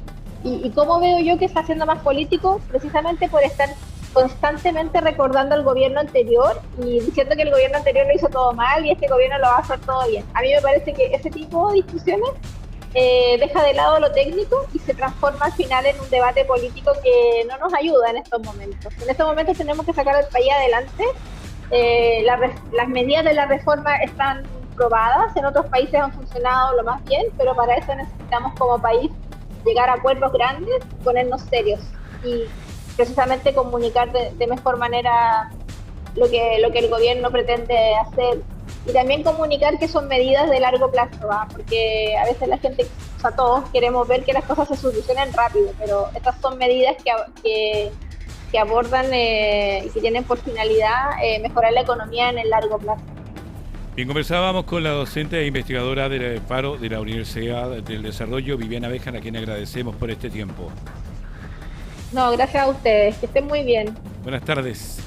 ¿Y cómo veo yo que está siendo más político? Precisamente por estar constantemente recordando al gobierno anterior y diciendo que el gobierno anterior lo hizo todo mal y este gobierno lo va a hacer todo bien. A mí me parece que ese tipo de discusiones deja de lado lo técnico y se transforma al final en un debate político que no nos ayuda en estos momentos. En estos momentos tenemos que sacar al país adelante. Las medidas de la reforma están probadas, en otros países han funcionado lo más bien, pero para eso necesitamos como país llegar a acuerdos grandes, ponernos serios y precisamente comunicar de mejor manera lo que el gobierno pretende hacer, y también comunicar que son medidas de largo plazo, porque a veces la gente, o sea, todos queremos ver que las cosas se solucionen rápido, pero estas son medidas que abordan y que tienen por finalidad mejorar la economía en el largo plazo. Bien, conversábamos con la docente e investigadora de Faro de la Universidad del Desarrollo, Viviana Béjar, a quien agradecemos por este tiempo. No, gracias a ustedes, que estén muy bien. Buenas tardes.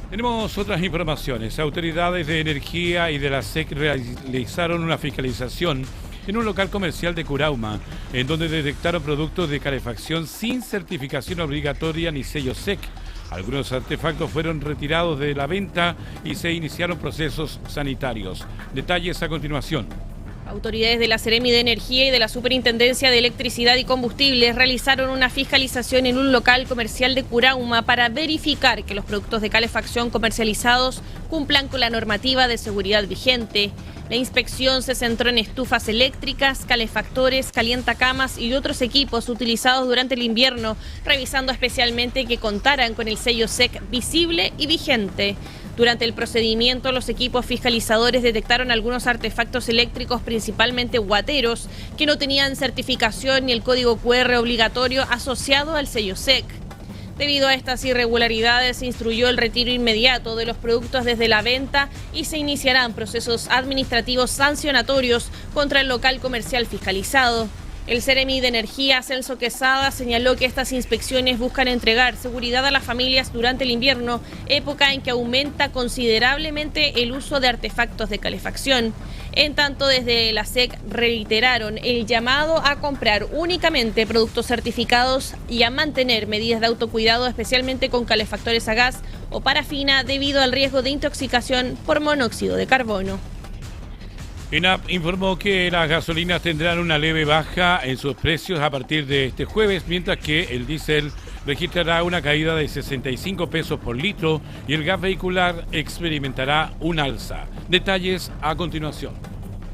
Tenemos otras informaciones. Autoridades de energía y de la SEC realizaron una fiscalización en un local comercial de Curauma, en donde detectaron productos de calefacción sin certificación obligatoria ni sello SEC. Algunos artefactos fueron retirados de la venta y se iniciaron procesos sanitarios. Detalles a continuación. Autoridades de la Seremi de Energía y de la Superintendencia de Electricidad y Combustibles realizaron una fiscalización en un local comercial de Curauma para verificar que los productos de calefacción comercializados cumplan con la normativa de seguridad vigente. La inspección se centró en estufas eléctricas, calefactores, calientacamas y otros equipos utilizados durante el invierno, revisando especialmente que contaran con el sello SEC visible y vigente. Durante el procedimiento, los equipos fiscalizadores detectaron algunos artefactos eléctricos, principalmente guateros, que no tenían certificación ni el código QR obligatorio asociado al sello SEC. Debido a estas irregularidades, se instruyó el retiro inmediato de los productos desde la venta y se iniciarán procesos administrativos sancionatorios contra el local comercial fiscalizado. El Seremi de Energía, Celso Quesada, señaló que estas inspecciones buscan entregar seguridad a las familias durante el invierno, época en que aumenta considerablemente el uso de artefactos de calefacción. En tanto, desde la SEC reiteraron el llamado a comprar únicamente productos certificados y a mantener medidas de autocuidado, especialmente con calefactores a gas o parafina, debido al riesgo de intoxicación por monóxido de carbono. ENAP informó que las gasolinas tendrán una leve baja en sus precios a partir de este jueves, mientras que el diésel registrará una caída de 65 pesos por litro y el gas vehicular experimentará un alza. Detalles a continuación.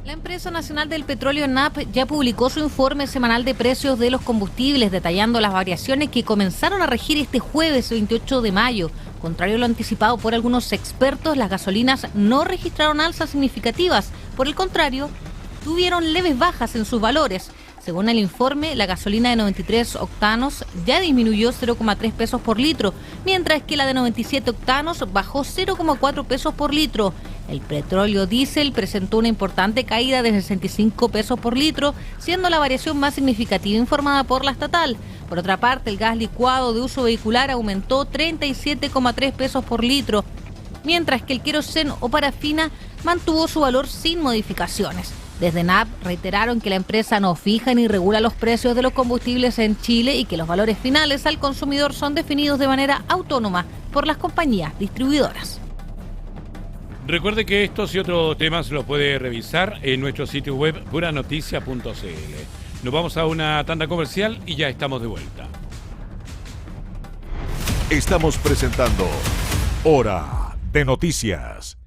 La Empresa Nacional del Petróleo, NAP, ya publicó su informe semanal de precios de los combustibles, detallando las variaciones que comenzaron a regir este jueves 28 de mayo. Contrario a lo anticipado por algunos expertos, las gasolinas no registraron alzas significativas. Por el contrario, tuvieron leves bajas en sus valores. Según el informe, la gasolina de 93 octanos ya disminuyó 0,3 pesos por litro, mientras que la de 97 octanos bajó 0,4 pesos por litro. El petróleo diésel presentó una importante caída de 65 pesos por litro, siendo la variación más significativa informada por la estatal. Por otra parte, el gas licuado de uso vehicular aumentó 37,3 pesos por litro, mientras que el queroseno o parafina mantuvo su valor sin modificaciones. Desde NAP reiteraron que la empresa no fija ni regula los precios de los combustibles en Chile y que los valores finales al consumidor son definidos de manera autónoma por las compañías distribuidoras. Recuerde que estos y otros temas los puede revisar en nuestro sitio web puranoticia.cl. Nos vamos a una tanda comercial y ya estamos de vuelta. Estamos presentando Hora de Noticias.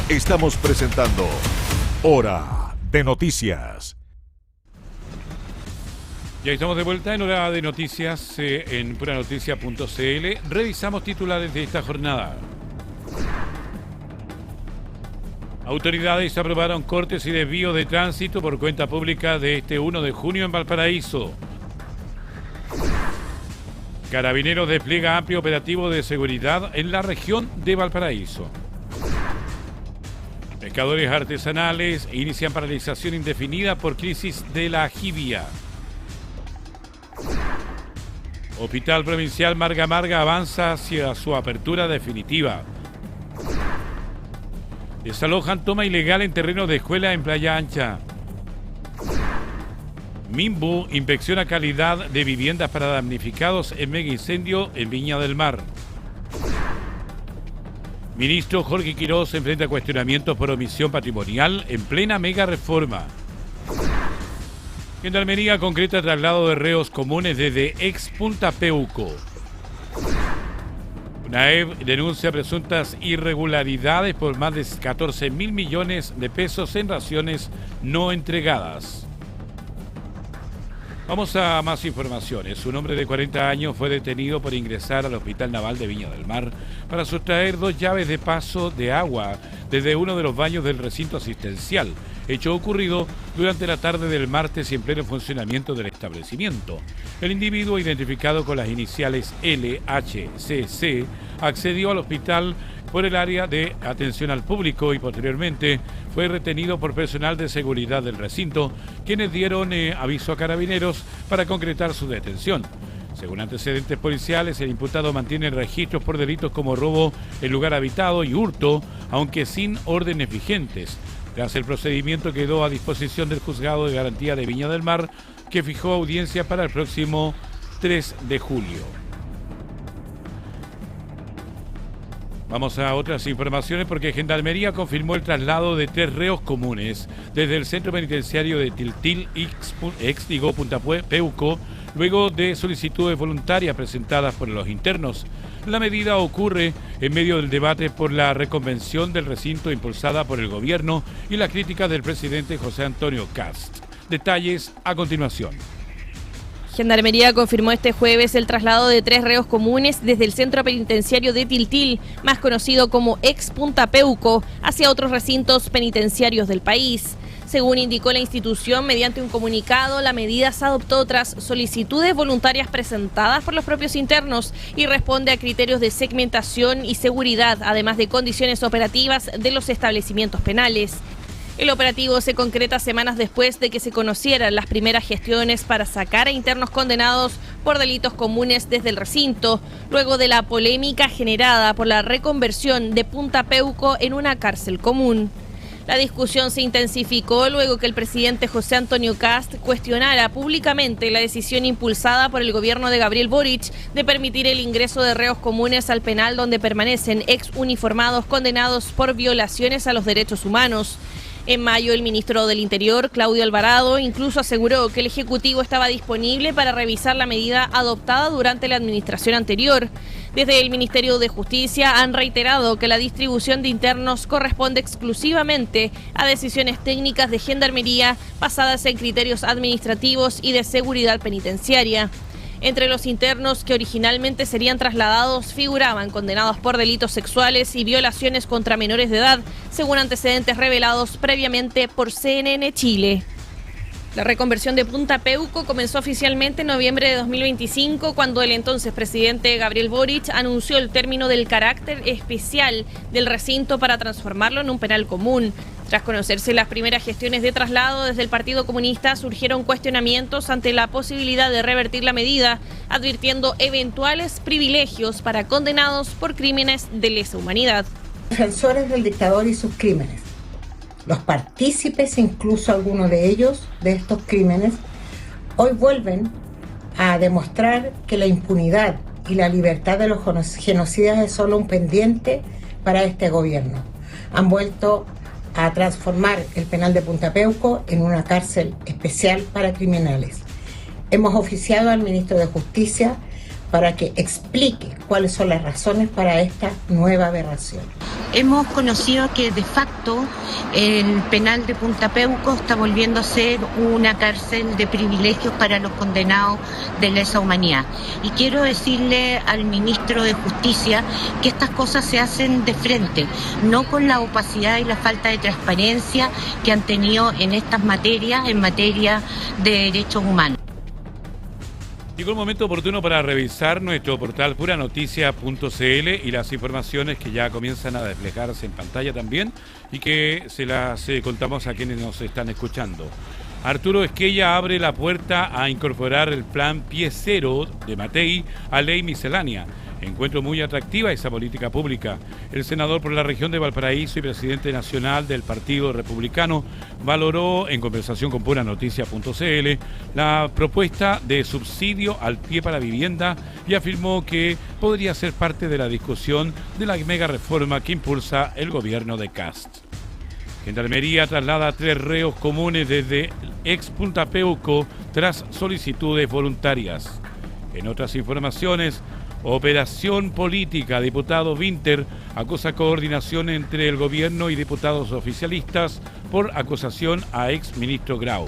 Estamos presentando Hora de Noticias. Ya estamos de vuelta en Hora de Noticias en puranoticia.cl. Revisamos titulares de esta jornada. Autoridades aprobaron cortes y desvíos de tránsito por cuenta pública de este 1 de junio en Valparaíso. Carabineros despliega amplio operativo de seguridad en la región de Valparaíso. Pescadores artesanales inician paralización indefinida por crisis de la jibia. Hospital Provincial Marga Marga avanza hacia su apertura definitiva. Desalojan toma ilegal en terrenos de escuela en Playa Ancha. Minbu inspecciona calidad de viviendas para damnificados en mega incendio en Viña del Mar. Ministro Jorge Quirós enfrenta cuestionamientos por omisión patrimonial en plena mega reforma. Gendarmería concreta traslado de reos comunes desde ex Punta Peuco. UNAEB denuncia presuntas irregularidades por más de 14.000 millones de pesos en raciones no entregadas. Vamos a más informaciones. Un hombre de 40 años fue detenido por ingresar al Hospital Naval de Viña del Mar para sustraer 2 llaves de paso de agua desde uno de los baños del recinto asistencial, hecho ocurrido durante la tarde del martes y en pleno funcionamiento del establecimiento. El individuo, identificado con las iniciales LHCC, accedió al hospital por el área de atención al público y posteriormente fue retenido por personal de seguridad del recinto, quienes dieron aviso a carabineros para concretar su detención. Según antecedentes policiales, el imputado mantiene registros por delitos como robo en lugar habitado y hurto, aunque sin órdenes vigentes. Tras el procedimiento quedó a disposición del Juzgado de Garantía de Viña del Mar, que fijó audiencia para el próximo 3 de julio. Vamos a otras informaciones porque Gendarmería confirmó el traslado de 3 reos comunes desde el centro penitenciario de Tiltil, ex Punta Peuco, luego de solicitudes voluntarias presentadas por los internos. La medida ocurre en medio del debate por la reconvención del recinto impulsada por el gobierno y las críticas del presidente José Antonio Cast. Detalles a continuación. Gendarmería confirmó este jueves el traslado de 3 reos comunes desde el centro penitenciario de Tiltil, más conocido como ex Punta Peuco, hacia otros recintos penitenciarios del país. Según indicó la institución, mediante un comunicado, la medida se adoptó tras solicitudes voluntarias presentadas por los propios internos y responde a criterios de segmentación y seguridad, además de condiciones operativas de los establecimientos penales. El operativo se concreta semanas después de que se conocieran las primeras gestiones para sacar a internos condenados por delitos comunes desde el recinto, luego de la polémica generada por la reconversión de Punta Peuco en una cárcel común. La discusión se intensificó luego que el presidente José Antonio Cast cuestionara públicamente la decisión impulsada por el gobierno de Gabriel Boric de permitir el ingreso de reos comunes al penal donde permanecen ex uniformados condenados por violaciones a los derechos humanos. En mayo, el ministro del Interior, Claudio Alvarado, incluso aseguró que el Ejecutivo estaba disponible para revisar la medida adoptada durante la administración anterior. Desde el Ministerio de Justicia han reiterado que la distribución de internos corresponde exclusivamente a decisiones técnicas de Gendarmería basadas en criterios administrativos y de seguridad penitenciaria. Entre los internos que originalmente serían trasladados figuraban condenados por delitos sexuales y violaciones contra menores de edad, según antecedentes revelados previamente por CNN Chile. La reconversión de Punta Peuco comenzó oficialmente en noviembre de 2025, cuando el entonces presidente Gabriel Boric anunció el término del carácter especial del recinto para transformarlo en un penal común. Tras conocerse las primeras gestiones de traslado desde el Partido Comunista, surgieron cuestionamientos ante la posibilidad de revertir la medida, advirtiendo eventuales privilegios para condenados por crímenes de lesa humanidad. Defensores del dictador y sus crímenes, los partícipes, incluso algunos de ellos, de estos crímenes, hoy vuelven a demostrar que la impunidad y la libertad de los genocidas es solo un pendiente para este gobierno. Han vuelto a transformar el penal de Punta Peuco en una cárcel especial para criminales. Hemos oficiado al ministro de Justicia para que explique cuáles son las razones para esta nueva aberración. Hemos conocido que de facto el penal de Punta Peuco está volviendo a ser una cárcel de privilegios para los condenados de lesa humanidad. Y quiero decirle al ministro de Justicia que estas cosas se hacen de frente, no con la opacidad y la falta de transparencia que han tenido en estas materias, en materia de derechos humanos. Llegó el momento oportuno para revisar nuestro portal puranoticia.cl y las informaciones que ya comienzan a desplegarse en pantalla también y que se las contamos a quienes nos están escuchando. Arturo Esquella abre la puerta a incorporar el plan Pie Cero de Matei a ley miscelánea. Encuentro muy atractiva esa política pública. El senador por la región de Valparaíso y presidente nacional del Partido Republicano valoró en conversación con puranoticia.cl la propuesta de subsidio al pie para vivienda y afirmó que podría ser parte de la discusión de la mega reforma que impulsa el gobierno de Kast. Gendarmería traslada a 3 reos comunes desde ex Punta Peuco tras solicitudes voluntarias. En otras informaciones, operación política. Diputado Winter acusa coordinación entre el gobierno y diputados oficialistas por acusación a ex ministro Grau.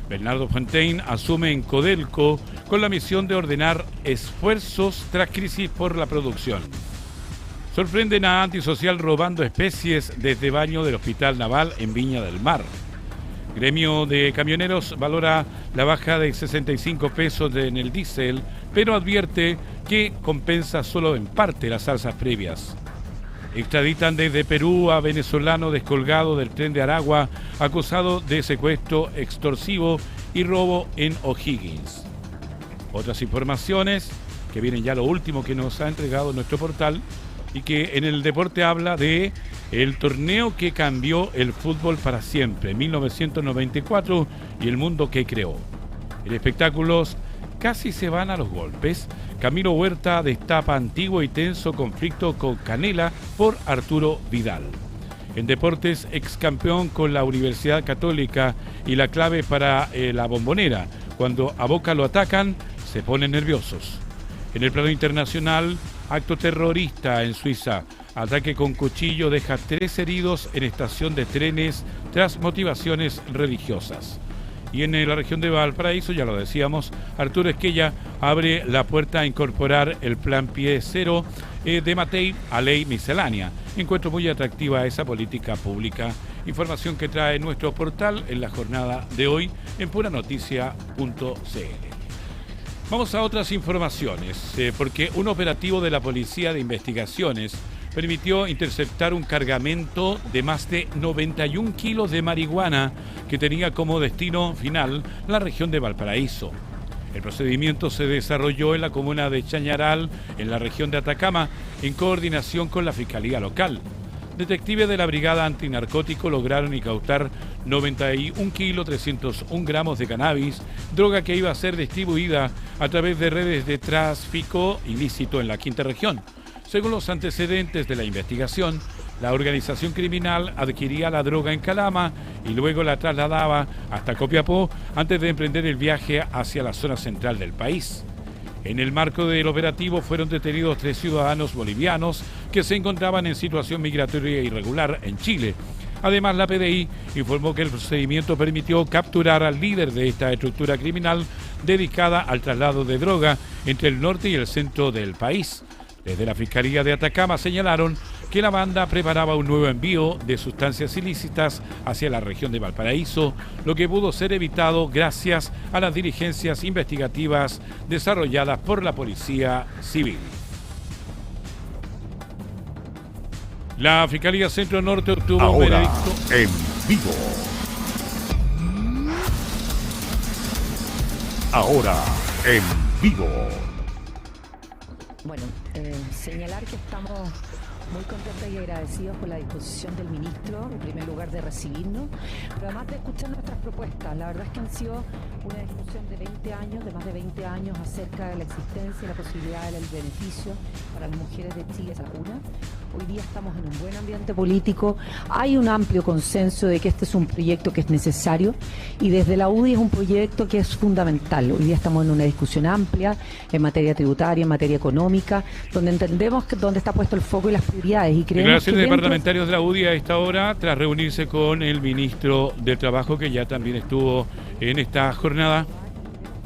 Bernardo Fontaine asume en Codelco con la misión de ordenar esfuerzos tras crisis por la producción. Sorprenden a Antisocial robando especies desde baño del Hospital Naval en Viña del Mar. Gremio de camioneros valora la baja de 65 pesos en el diésel, pero advierte que compensa solo en parte las alzas previas. Extraditan desde Perú a venezolano descolgado del tren de Aragua, acusado de secuestro extorsivo y robo en O'Higgins. Otras informaciones, que vienen ya lo último que nos ha entregado nuestro portal, y que en el deporte habla de el torneo que cambió el fútbol para siempre, 1994, y el mundo que creó. En espectáculos casi se van a los golpes. Camilo Huerta destapa antiguo y tenso conflicto con Canela por Arturo Vidal. En deportes, ex campeón con la Universidad Católica y la clave para la Bombonera. Cuando a Boca lo atacan, se ponen nerviosos. En el plano internacional, acto terrorista en Suiza. Ataque con cuchillo deja 3 heridos en estación de trenes tras motivaciones religiosas. Y en la región de Valparaíso, ya lo decíamos, Arturo Esquella abre la puerta a incorporar el plan Pie Cero de Matei a ley miscelánea. Encuentro muy atractiva esa política pública. Información que trae nuestro portal en la jornada de hoy en puranoticia.cl. Vamos a otras informaciones, porque un operativo de la Policía de Investigaciones permitió interceptar un cargamento de más de 91 kilos de marihuana que tenía como destino final la región de Valparaíso. El procedimiento se desarrolló en la comuna de Chañaral, en la región de Atacama, en coordinación con la Fiscalía Local. Detectives de la Brigada Antinarcótico lograron incautar 91 kilos 301 gramos de cannabis, droga que iba a ser distribuida a través de redes de tráfico ilícito en la quinta región. Según los antecedentes de la investigación, La organización criminal adquiría la droga en Calama y luego la trasladaba hasta Copiapó antes de emprender el viaje hacia la zona central del país. En el marco del operativo fueron detenidos 3 ciudadanos bolivianos que se encontraban en situación migratoria irregular en Chile. Además, la PDI informó que el procedimiento permitió capturar al líder de esta estructura criminal dedicada al traslado de droga entre el norte y el centro del país. Desde la Fiscalía de Atacama señalaron que la banda preparaba un nuevo envío de sustancias ilícitas hacia la región de Valparaíso, lo que pudo ser evitado gracias a las diligencias investigativas desarrolladas por la Policía Civil. La Fiscalía Centro Norte obtuvo un Ahora, veredicto en vivo. Ahora, en vivo. Bueno, señalar que estamos muy contentos y agradecidos por la disposición del ministro, en primer lugar de recibirnos, pero además de escuchar nuestras propuestas. La verdad es que han sido una discusión de 20 años, de más de 20 años, acerca de la existencia y la posibilidad del beneficio para las mujeres de Chile a la cuna. Hoy día estamos en un buen ambiente político, hay un amplio consenso de que este es un proyecto que es necesario y desde la UDI es un proyecto que es fundamental. Hoy día estamos en una discusión amplia en materia tributaria, en materia económica, donde entendemos que dónde está puesto el foco y las prioridades. Y creemos declaraciones que de parlamentarios de la UDI a esta hora tras reunirse con el ministro del Trabajo, que ya también estuvo en esta jornada.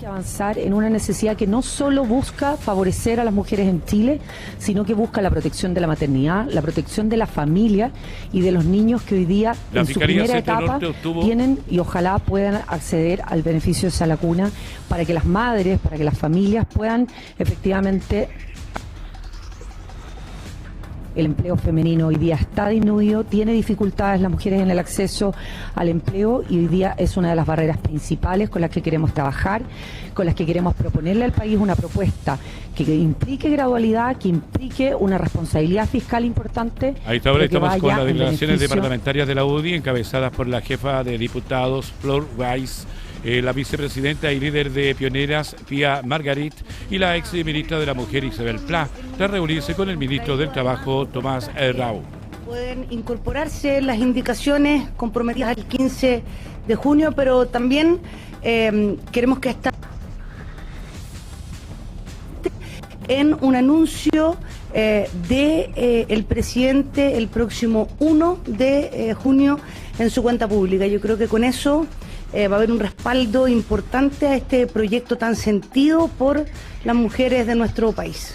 Que avanzar en una necesidad que no solo busca favorecer a las mujeres en Chile, sino que busca la protección de la maternidad, la protección de la familia y de los niños que hoy día en su primera etapa tienen y ojalá puedan acceder al beneficio de Sala Cuna, para que las madres, para que las familias puedan efectivamente. El empleo femenino hoy día está disminuido, tiene dificultades las mujeres en el acceso al empleo y hoy día es una de las barreras principales con las que queremos trabajar, con las que queremos proponerle al país una propuesta que implique gradualidad, que implique una responsabilidad fiscal importante. A esta hora estamos con las declaraciones de parlamentarias de la UDI encabezadas por la jefa de diputados, Flor Weiss, la vicepresidenta y líder de Pioneras, Pía Margarit, y la ex ministra de la Mujer, Isabel Pla, tras reunirse con el ministro del Trabajo, Tomás Rau. Pueden incorporarse las indicaciones comprometidas el 15 de junio, pero también queremos que esta en un anuncio del presidente el próximo 1 de junio en su cuenta pública. Yo creo que con eso va a haber un respaldo importante a este proyecto tan sentido por las mujeres de nuestro país.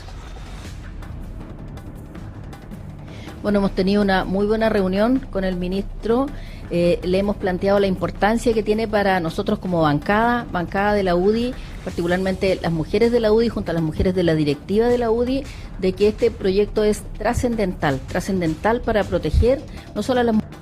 Bueno, hemos tenido una muy buena reunión con el ministro. Le hemos planteado la importancia que tiene para nosotros como bancada de la UDI, particularmente las mujeres de la UDI junto a las mujeres de la directiva de la UDI, de que este proyecto es trascendental para proteger no solo a las mujeres.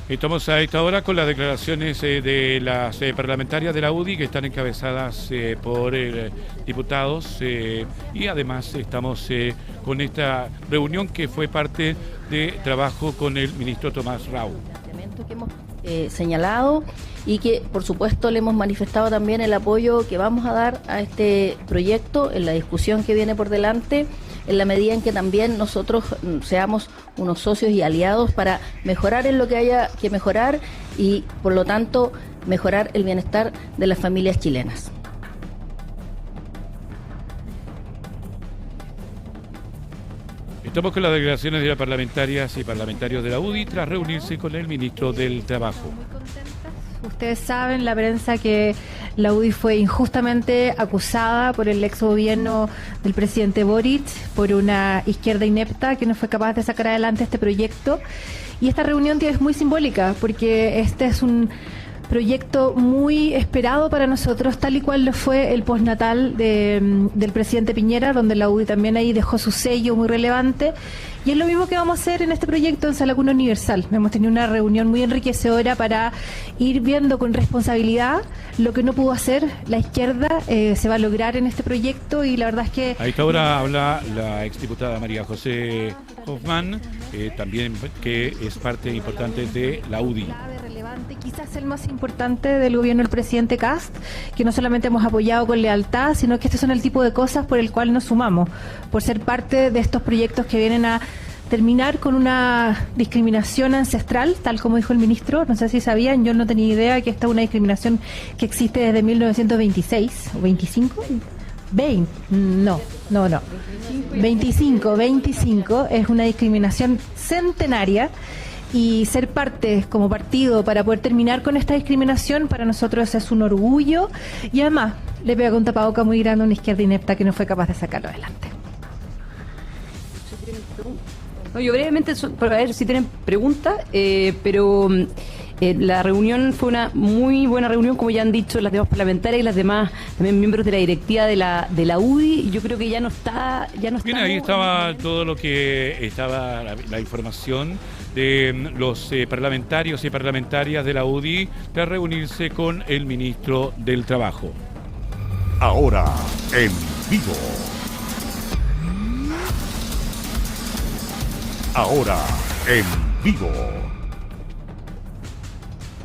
Estamos a esta hora con las declaraciones de las parlamentarias de la UDI, que están encabezadas por diputados, y además estamos con esta reunión que fue parte de trabajo con el ministro Tomás Rau. Que hemos señalado y que por supuesto le hemos manifestado también el apoyo que vamos a dar a este proyecto en la discusión que viene por delante, en la medida en que también nosotros seamos unos socios y aliados para mejorar en lo que haya que mejorar y por lo tanto mejorar el bienestar de las familias chilenas. Estamos con las declaraciones de las parlamentarias y parlamentarios de la UDI tras reunirse con el ministro del Trabajo. Ustedes saben, la prensa, que la UDI fue injustamente acusada por el ex gobierno del presidente Boric, por una izquierda inepta que no fue capaz de sacar adelante este proyecto. Y esta reunión es muy simbólica porque este es un proyecto muy esperado para nosotros, tal y cual lo fue el postnatal del presidente Piñera, donde la UDI también ahí dejó su sello muy relevante. Y es lo mismo que vamos a hacer en este proyecto en Sala Cuna Universal. Hemos tenido una reunión muy enriquecedora para ir viendo con responsabilidad lo que no pudo hacer la izquierda, se va a lograr en este proyecto, y la verdad es que... A esta hora habla la exdiputada María José Hoffman, también que es parte importante de la UDI. quizás el más importante del gobierno del presidente Kast, que no solamente hemos apoyado con lealtad, sino que estos son el tipo de cosas por el cual nos sumamos, por ser parte de estos proyectos que vienen a terminar con una discriminación ancestral, tal como dijo el ministro. No sé si sabían, yo no tenía idea que esta es una discriminación que existe desde 1926 o 25. 20, no. 25 es una discriminación centenaria, y ser parte como partido para poder terminar con esta discriminación para nosotros es un orgullo, y además le pega un tapaboca muy grande a una izquierda inepta que no fue capaz de sacarlo adelante. No, yo brevemente, para ver si tienen preguntas, pero la reunión fue una muy buena reunión, como ya han dicho las demás parlamentarias y las demás también miembros de la directiva de la UDI. Yo creo que ya no está. Bien, ahí estaba todo lo que estaba la información de los parlamentarios y parlamentarias de la UDI tras reunirse con el ministro del Trabajo. Ahora, en vivo. Ahora, en vivo.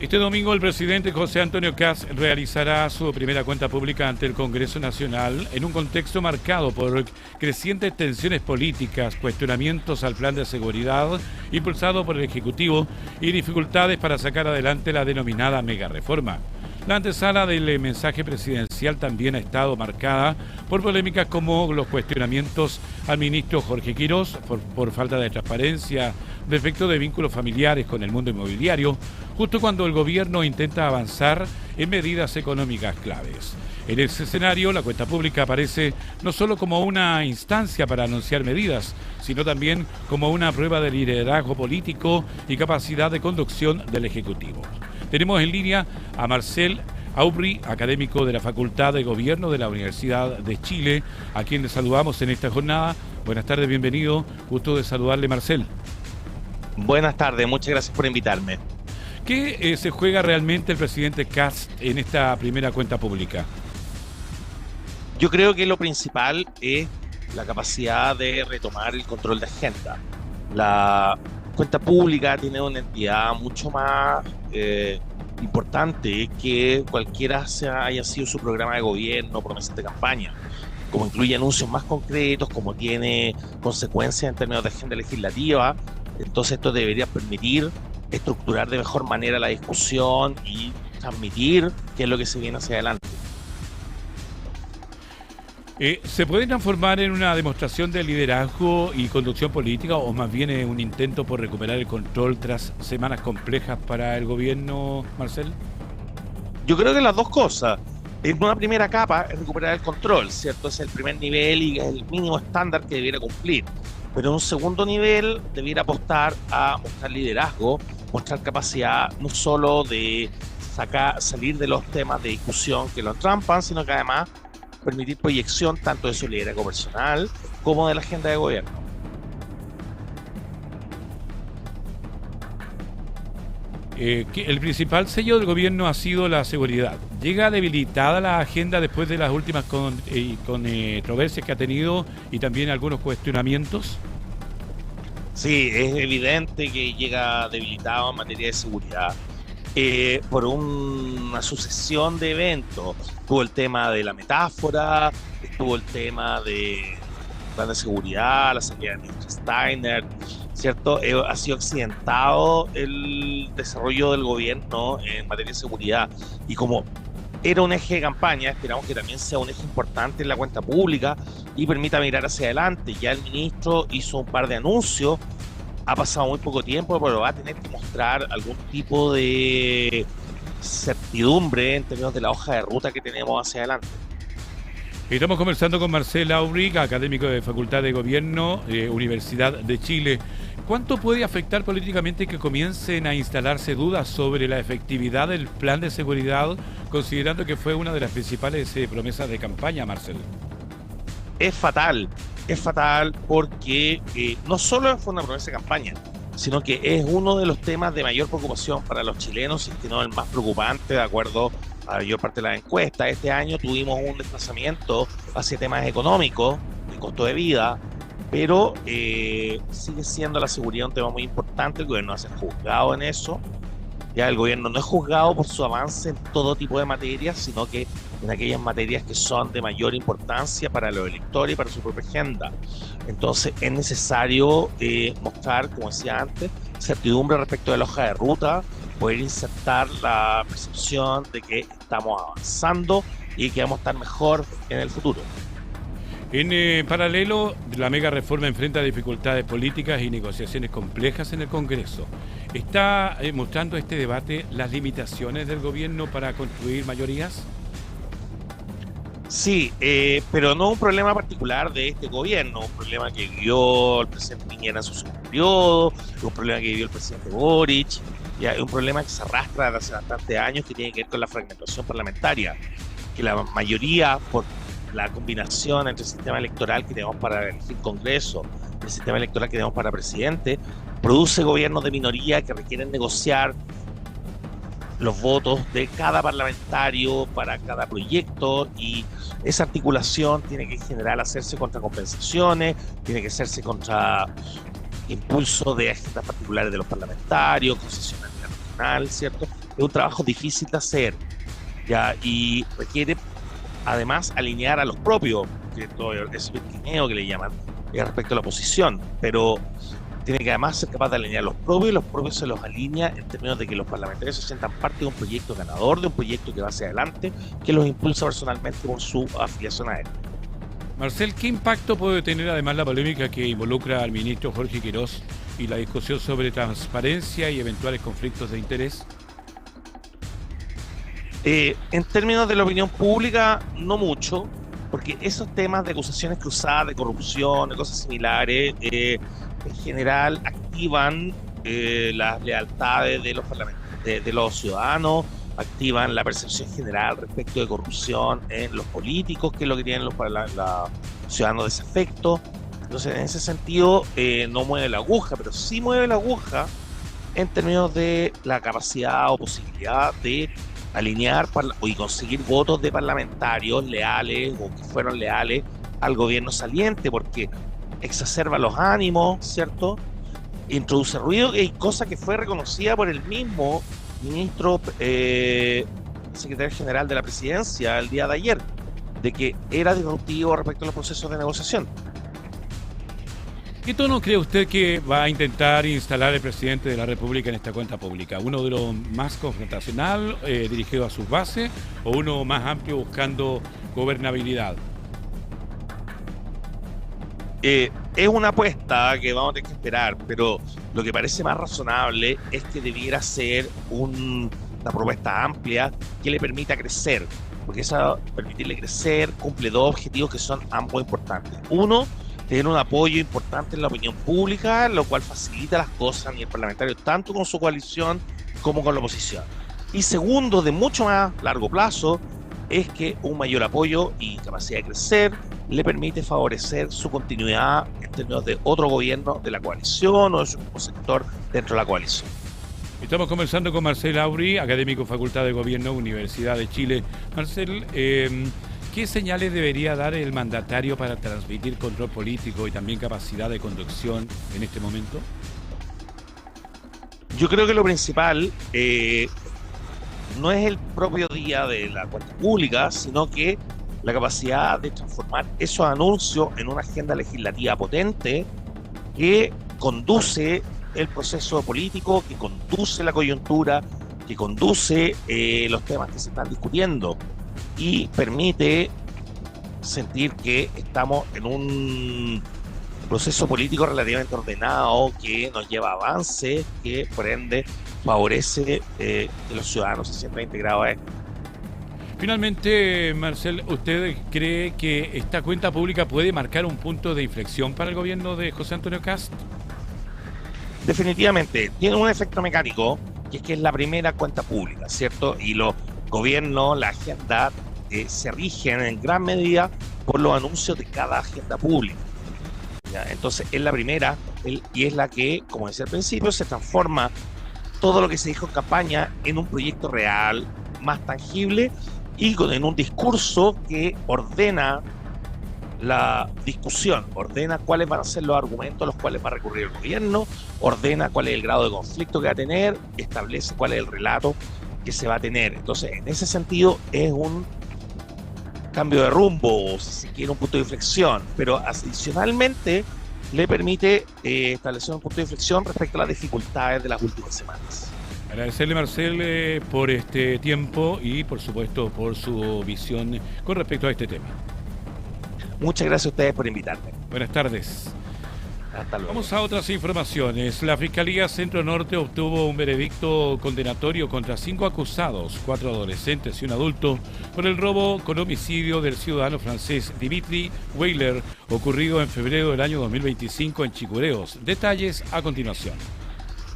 Este domingo el presidente José Antonio Kast realizará su primera cuenta pública ante el Congreso Nacional en un contexto marcado por crecientes tensiones políticas, cuestionamientos al plan de seguridad impulsado por el Ejecutivo y dificultades para sacar adelante la denominada megareforma. La antesala del mensaje presidencial también ha estado marcada por polémicas como los cuestionamientos al ministro Jorge Quirós por falta de transparencia, defecto de vínculos familiares con el mundo inmobiliario, justo cuando el gobierno intenta avanzar en medidas económicas claves. En ese escenario, la cuenta pública aparece no solo como una instancia para anunciar medidas, sino también como una prueba de liderazgo político y capacidad de conducción del Ejecutivo. Tenemos en línea a Marcel Aubry, académico de la Facultad de Gobierno de la Universidad de Chile, a quien le saludamos en esta jornada. Buenas tardes, bienvenido. Gusto de saludarle, Marcel. Buenas tardes, muchas gracias por invitarme. ¿Qué se juega realmente el presidente Kast en esta primera cuenta pública? Yo creo que lo principal es la capacidad de retomar el control de agenda. La cuenta pública tiene una entidad mucho más importante que cualquiera haya sido su programa de gobierno, promesas de campaña, como incluye anuncios más concretos, como tiene consecuencias en términos de agenda legislativa. Entonces esto debería permitir estructurar de mejor manera la discusión y transmitir qué es lo que se viene hacia adelante. ¿Se puede transformar en una demostración de liderazgo y conducción política, o más bien un intento por recuperar el control tras semanas complejas para el gobierno, Marcel? Yo creo que las dos cosas. En una primera capa es recuperar el control, ¿cierto? Es el primer nivel y es el mínimo estándar que debiera cumplir. Pero en un segundo nivel debiera apostar a mostrar liderazgo, mostrar capacidad no solo de salir de los temas de discusión que lo entrampan, sino que además permitir proyección tanto de su liderazgo personal como de la agenda de gobierno. El principal sello del gobierno ha sido la seguridad. ¿Llega debilitada la agenda después de las últimas controversias que ha tenido y también algunos cuestionamientos? Sí, es evidente que llega debilitado en materia de seguridad. Por una sucesión de eventos. Estuvo el tema de la metáfora, estuvo el tema de plan de seguridad, la salida del ministro Steiner, ¿cierto? Ha sido accidentado el desarrollo del gobierno en materia de seguridad, y como era un eje de campaña, esperamos que también sea un eje importante en la cuenta pública y permita mirar hacia adelante. Ya el ministro hizo un par de anuncios. Ha pasado muy poco tiempo, pero va a tener que mostrar algún tipo de certidumbre en términos de la hoja de ruta que tenemos hacia adelante. Estamos conversando con Marcel Aubry, académico de Facultad de Gobierno, Universidad de Chile. ¿Cuánto puede afectar políticamente que comiencen a instalarse dudas sobre la efectividad del plan de seguridad, considerando que fue una de las principales promesas de campaña, Marcel? Es fatal porque no solo fue una promesa de campaña, sino que es uno de los temas de mayor preocupación para los chilenos, y que no el más preocupante de acuerdo a la mayor parte de las encuestas. Este año tuvimos un desplazamiento hacia temas económicos, de costo de vida, pero sigue siendo la seguridad un tema muy importante. El gobierno va a ser juzgado en eso, Ya el gobierno no es juzgado por su avance en todo tipo de materias, sino que en aquellas materias que son de mayor importancia para los electores y para su propia agenda. Entonces es necesario mostrar, como decía antes, certidumbre respecto de la hoja de ruta, poder insertar la percepción de que estamos avanzando y que vamos a estar mejor en el futuro. En paralelo, la mega reforma enfrenta dificultades políticas y negociaciones complejas en el Congreso. ¿Está mostrando este debate las limitaciones del gobierno para construir mayorías? Sí, pero no un problema particular de este gobierno, un problema que vivió el presidente Piñera en su segundo periodo, un problema que vivió el presidente Boric, ya, es un problema que se arrastra desde hace bastantes años, que tiene que ver con la fragmentación parlamentaria, que la mayoría, por la combinación entre el sistema electoral que tenemos para elegir Congreso y el sistema electoral que tenemos para presidente, produce gobiernos de minoría que requieren negociar los votos de cada parlamentario para cada proyecto, y esa articulación tiene que en general hacerse contra compensaciones, tiene que hacerse contra impulso de agendas particulares de los parlamentarios, concesionalidad regional, ¿cierto? Es un trabajo difícil de hacer, ¿ya? Y requiere además alinear a los propios, que todo es el quineo que le llaman, respecto a la oposición, pero tiene que además ser capaz de alinear a los propios, y los propios se los alinea en términos de que los parlamentarios se sientan parte de un proyecto ganador, de un proyecto que va hacia adelante, que los impulsa personalmente por su afiliación a él. Marcel, ¿qué impacto puede tener además la polémica que involucra al ministro Jorge Quirós y la discusión sobre transparencia y eventuales conflictos de interés? En términos de la opinión pública, no mucho, porque esos temas de acusaciones cruzadas, de corrupción, de cosas similares, en general activan las lealtades de los de los ciudadanos, activan la percepción general respecto de corrupción en los políticos, que es lo que tienen los ciudadanos desafectos. Entonces, en ese sentido, no mueve la aguja, pero sí mueve la aguja en términos de la capacidad o posibilidad de alinear y conseguir votos de parlamentarios leales o que fueron leales al gobierno saliente, porque exacerba los ánimos, ¿cierto? Introduce ruido, y cosa que fue reconocida por el mismo ministro, secretario general de la presidencia el día de ayer, de que era disruptivo respecto a los procesos de negociación. ¿Qué tono cree usted que va a intentar instalar el presidente de la República en esta cuenta pública? ¿Uno de los más confrontacional, dirigido a sus bases, o uno más amplio buscando gobernabilidad? Es una apuesta que vamos a tener que esperar, pero lo que parece más razonable es que debiera ser una propuesta amplia que le permita crecer, porque esa permitirle crecer cumple dos objetivos que son ambos importantes. Uno, tener un apoyo importante en la opinión pública, lo cual facilita las cosas a nivel parlamentario, tanto con su coalición como con la oposición. Y segundo, de mucho más largo plazo, es que un mayor apoyo y capacidad de crecer le permite favorecer su continuidad en términos de otro gobierno de la coalición o de su mismo sector dentro de la coalición. Estamos conversando con Marcel Aubry, académico Facultad de Gobierno, Universidad de Chile. Marcel, ¿qué señales debería dar el mandatario para transmitir control político y también capacidad de conducción en este momento? Yo creo que lo principal no es el propio día de la cuenta pública, sino que la capacidad de transformar esos anuncios en una agenda legislativa potente que conduce el proceso político, que conduce la coyuntura, que conduce los temas que se están discutiendo y permite sentir que estamos en un proceso político relativamente ordenado que nos lleva a avances, que por ende favorece que los ciudadanos se sientan integrados a esto. Finalmente, Marcel, ¿usted cree que esta cuenta pública puede marcar un punto de inflexión para el gobierno de José Antonio Kast? Definitivamente, tiene un efecto mecánico, que es la primera cuenta pública, ¿cierto? Y los gobiernos, la agenda, se rigen en gran medida por los anuncios de cada agenda pública. ¿Ya? Entonces, es la primera y es la que, como decía al principio, se transforma todo lo que se dijo en campaña en un proyecto real, más tangible, y en un discurso que ordena la discusión, ordena cuáles van a ser los argumentos a los cuales va a recurrir el gobierno, ordena cuál es el grado de conflicto que va a tener, establece cuál es el relato que se va a tener. Entonces, en ese sentido, es un cambio de rumbo, o si se quiere, un punto de inflexión, pero adicionalmente le permite establecer un punto de inflexión respecto a las dificultades de las últimas semanas. Agradecerle, Marcel, por este tiempo y, por supuesto, por su visión con respecto a este tema. Muchas gracias a ustedes por invitarme. Buenas tardes. Hasta luego. Vamos a otras informaciones. La Fiscalía Centro Norte obtuvo un veredicto condenatorio contra 5 acusados, 4 adolescentes y un adulto, por el robo con homicidio del ciudadano francés Dimitri Weiler, ocurrido en febrero del año 2025 en Chicureos. Detalles a continuación.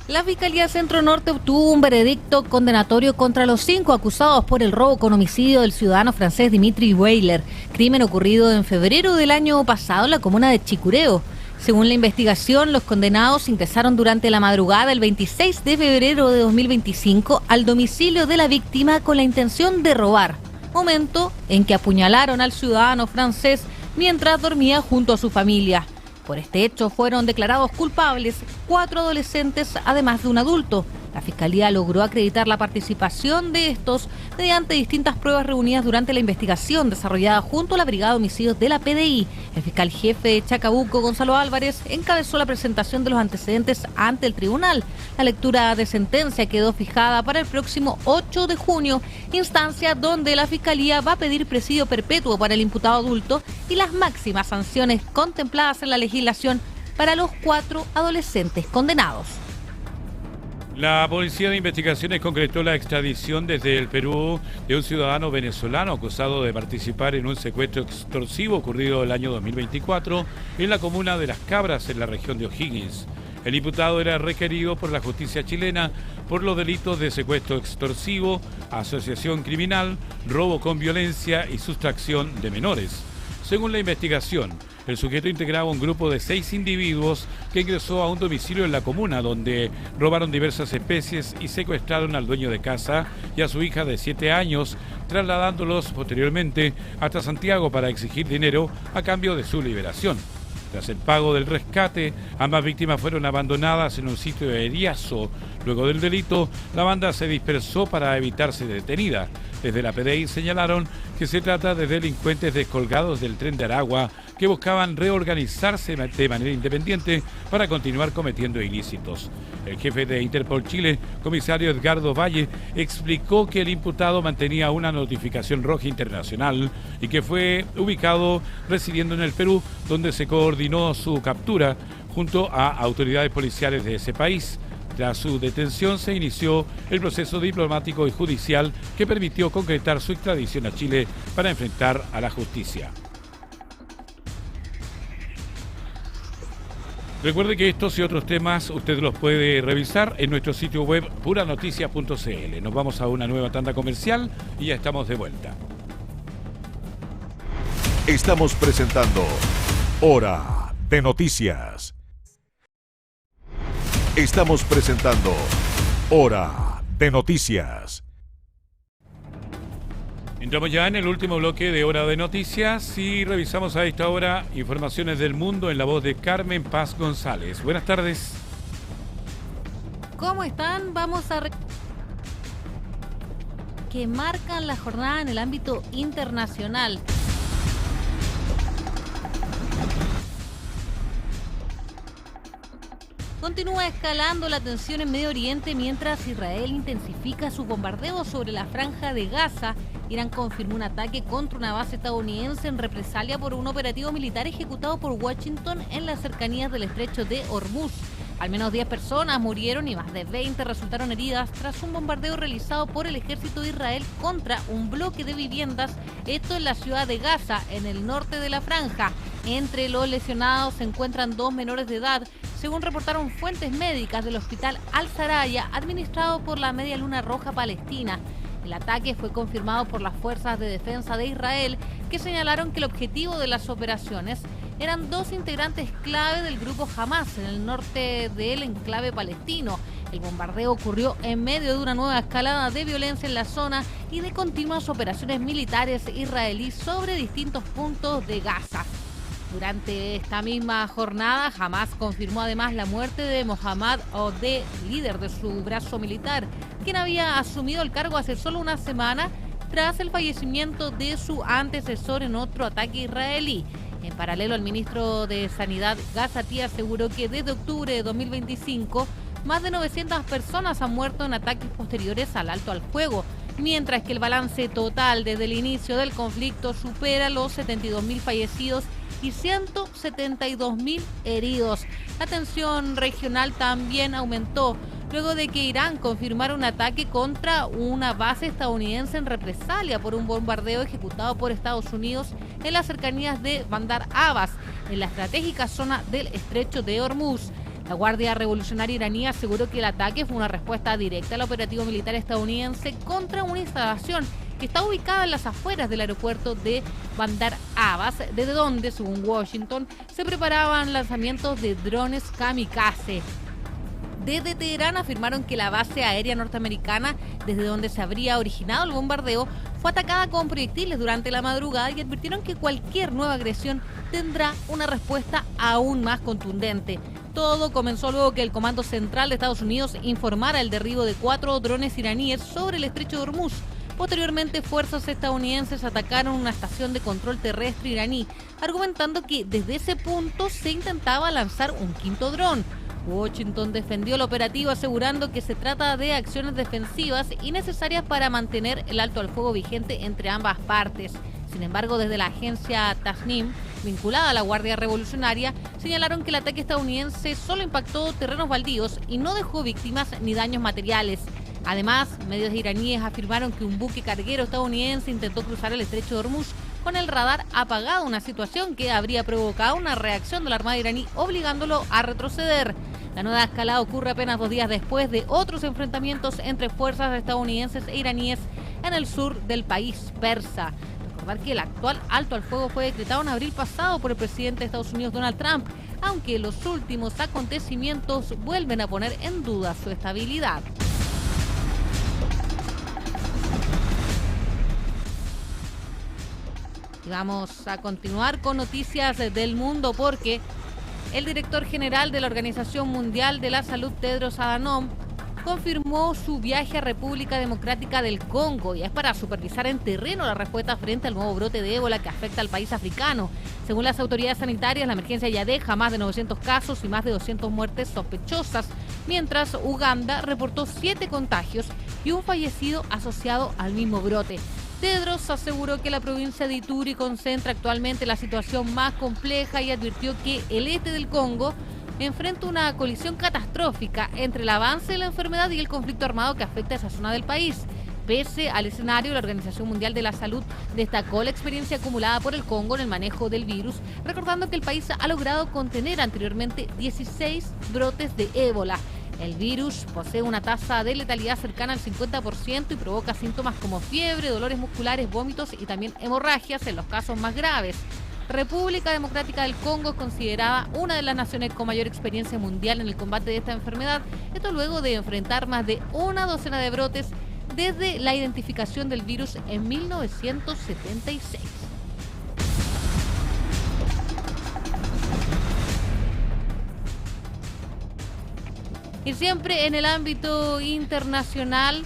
La Fiscalía Centro Norte obtuvo un veredicto condenatorio contra los 5 acusados por el robo con homicidio del ciudadano francés Dimitri Weiler, crimen ocurrido en febrero del año pasado en la comuna de Chicureo. Según la investigación, los condenados ingresaron durante la madrugada del 26 de febrero de 2025 al domicilio de la víctima con la intención de robar, momento en que apuñalaron al ciudadano francés mientras dormía junto a su familia. Por este hecho fueron declarados culpables 4 adolescentes, además de un adulto. La Fiscalía logró acreditar la participación de estos mediante distintas pruebas reunidas durante la investigación desarrollada junto a la Brigada de Homicidios de la PDI. El fiscal jefe de Chacabuco, Gonzalo Álvarez, encabezó la presentación de los antecedentes ante el tribunal. La lectura de sentencia quedó fijada para el próximo 8 de junio, instancia donde la Fiscalía va a pedir presidio perpetuo para el imputado adulto y las máximas sanciones contempladas en la legislación para los 4 adolescentes condenados. La Policía de Investigaciones concretó la extradición desde el Perú de un ciudadano venezolano acusado de participar en un secuestro extorsivo ocurrido el año 2024 en la comuna de Las Cabras, en la región de O'Higgins. El imputado era requerido por la justicia chilena por los delitos de secuestro extorsivo, asociación criminal, robo con violencia y sustracción de menores. Según la investigación, el sujeto integraba un grupo de 6 individuos que ingresó a un domicilio en la comuna donde robaron diversas especies y secuestraron al dueño de casa y a su hija de 7 años, trasladándolos posteriormente hasta Santiago para exigir dinero a cambio de su liberación. Tras el pago del rescate, ambas víctimas fueron abandonadas en un sitio de Eriazo. Luego del delito, la banda se dispersó para evitar ser detenida. Desde la PDI señalaron que se trata de delincuentes descolgados del tren de Aragua que buscaban reorganizarse de manera independiente para continuar cometiendo ilícitos. El jefe de Interpol Chile, comisario Edgardo Valle, explicó que el imputado mantenía una notificación roja internacional y que fue ubicado residiendo en el Perú, donde se coordinó su captura junto a autoridades policiales de ese país. Tras su detención se inició el proceso diplomático y judicial que permitió concretar su extradición a Chile para enfrentar a la justicia. Recuerde que estos y otros temas usted los puede revisar en nuestro sitio web puranoticias.cl. Nos vamos a una nueva tanda comercial y ya estamos de vuelta. Estamos presentando Hora de Noticias. Estamos presentando Hora de Noticias. Entramos ya en el último bloque de Hora de Noticias y revisamos a esta hora informaciones del mundo en la voz de Carmen Paz González. Buenas tardes. ¿Cómo están? Vamos a que marcan la jornada en el ámbito internacional. Continúa escalando la tensión en Medio Oriente mientras Israel intensifica sus bombardeos sobre la franja de Gaza. Irán confirmó un ataque contra una base estadounidense en represalia por un operativo militar ejecutado por Washington en las cercanías del estrecho de Hormuz. Al menos 10 personas murieron y más de 20 resultaron heridas tras un bombardeo realizado por el ejército de Israel contra un bloque de viviendas, esto en la ciudad de Gaza, en el norte de la franja. Entre los lesionados se encuentran 2 menores de edad, según reportaron fuentes médicas del hospital Al-Saraya, administrado por la Media Luna Roja Palestina. El ataque fue confirmado por las fuerzas de defensa de Israel, que señalaron que el objetivo de las operaciones eran 2 integrantes clave del grupo Hamas en el norte del enclave palestino. El bombardeo ocurrió en medio de una nueva escalada de violencia en la zona y de continuas operaciones militares israelíes sobre distintos puntos de Gaza. Durante esta misma jornada, Hamas confirmó además la muerte de Mohammad Odeh, líder de su brazo militar, quien había asumido el cargo hace solo una semana tras el fallecimiento de su antecesor en otro ataque israelí. En paralelo, el ministro de Sanidad, Gazati, aseguró que desde octubre de 2025, más de 900 personas han muerto en ataques posteriores al alto al fuego, mientras que el balance total desde el inicio del conflicto supera los 72.000 fallecidos y 172.000 heridos. La tensión regional también aumentó luego de que Irán confirmara un ataque contra una base estadounidense en represalia por un bombardeo ejecutado por Estados Unidos en las cercanías de Bandar Abbas, en la estratégica zona del estrecho de Hormuz. La Guardia Revolucionaria iraní aseguró que el ataque fue una respuesta directa al operativo militar estadounidense contra una instalación que está ubicada en las afueras del aeropuerto de Bandar Abbas, desde donde, según Washington, se preparaban lanzamientos de drones kamikaze. Desde Teherán afirmaron que la base aérea norteamericana, desde donde se habría originado el bombardeo, fue atacada con proyectiles durante la madrugada y advirtieron que cualquier nueva agresión tendrá una respuesta aún más contundente. Todo comenzó luego que el Comando Central de Estados Unidos informara el derribo de 4 drones iraníes sobre el estrecho de Hormuz. Posteriormente, fuerzas estadounidenses atacaron una estación de control terrestre iraní, argumentando que desde ese punto se intentaba lanzar un quinto dron. Washington defendió el operativo asegurando que se trata de acciones defensivas y necesarias para mantener el alto al fuego vigente entre ambas partes. Sin embargo, desde la agencia Tasnim, vinculada a la Guardia Revolucionaria, señalaron que el ataque estadounidense solo impactó terrenos baldíos y no dejó víctimas ni daños materiales. Además, medios iraníes afirmaron que un buque carguero estadounidense intentó cruzar el estrecho de Hormuz con el radar apagado, una situación que habría provocado una reacción de la Armada iraní obligándolo a retroceder. La nueva escalada ocurre apenas 2 días después de otros enfrentamientos entre fuerzas estadounidenses e iraníes en el sur del país persa. Recordar que el actual alto al fuego fue decretado en abril pasado por el presidente de Estados Unidos, Donald Trump, aunque los últimos acontecimientos vuelven a poner en duda su estabilidad. Y vamos a continuar con noticias del mundo porque el director general de la Organización Mundial de la Salud, Tedros Adhanom, confirmó su viaje a República Democrática del Congo y es para supervisar en terreno la respuesta frente al nuevo brote de ébola que afecta al país africano. Según las autoridades sanitarias, la emergencia ya deja más de 900 casos y más de 200 muertes sospechosas, mientras Uganda reportó 7 contagios y un fallecido asociado al mismo brote. Tedros aseguró que la provincia de Ituri concentra actualmente la situación más compleja y advirtió que el este del Congo enfrenta una colisión catastrófica entre el avance de la enfermedad y el conflicto armado que afecta a esa zona del país. Pese al escenario, la Organización Mundial de la Salud destacó la experiencia acumulada por el Congo en el manejo del virus, recordando que el país ha logrado contener anteriormente 16 brotes de ébola. El virus posee una tasa de letalidad cercana al 50% y provoca síntomas como fiebre, dolores musculares, vómitos y también hemorragias en los casos más graves. República Democrática del Congo es considerada una de las naciones con mayor experiencia mundial en el combate de esta enfermedad, esto luego de enfrentar más de una docena de brotes desde la identificación del virus en 1976. Y siempre en el ámbito internacional,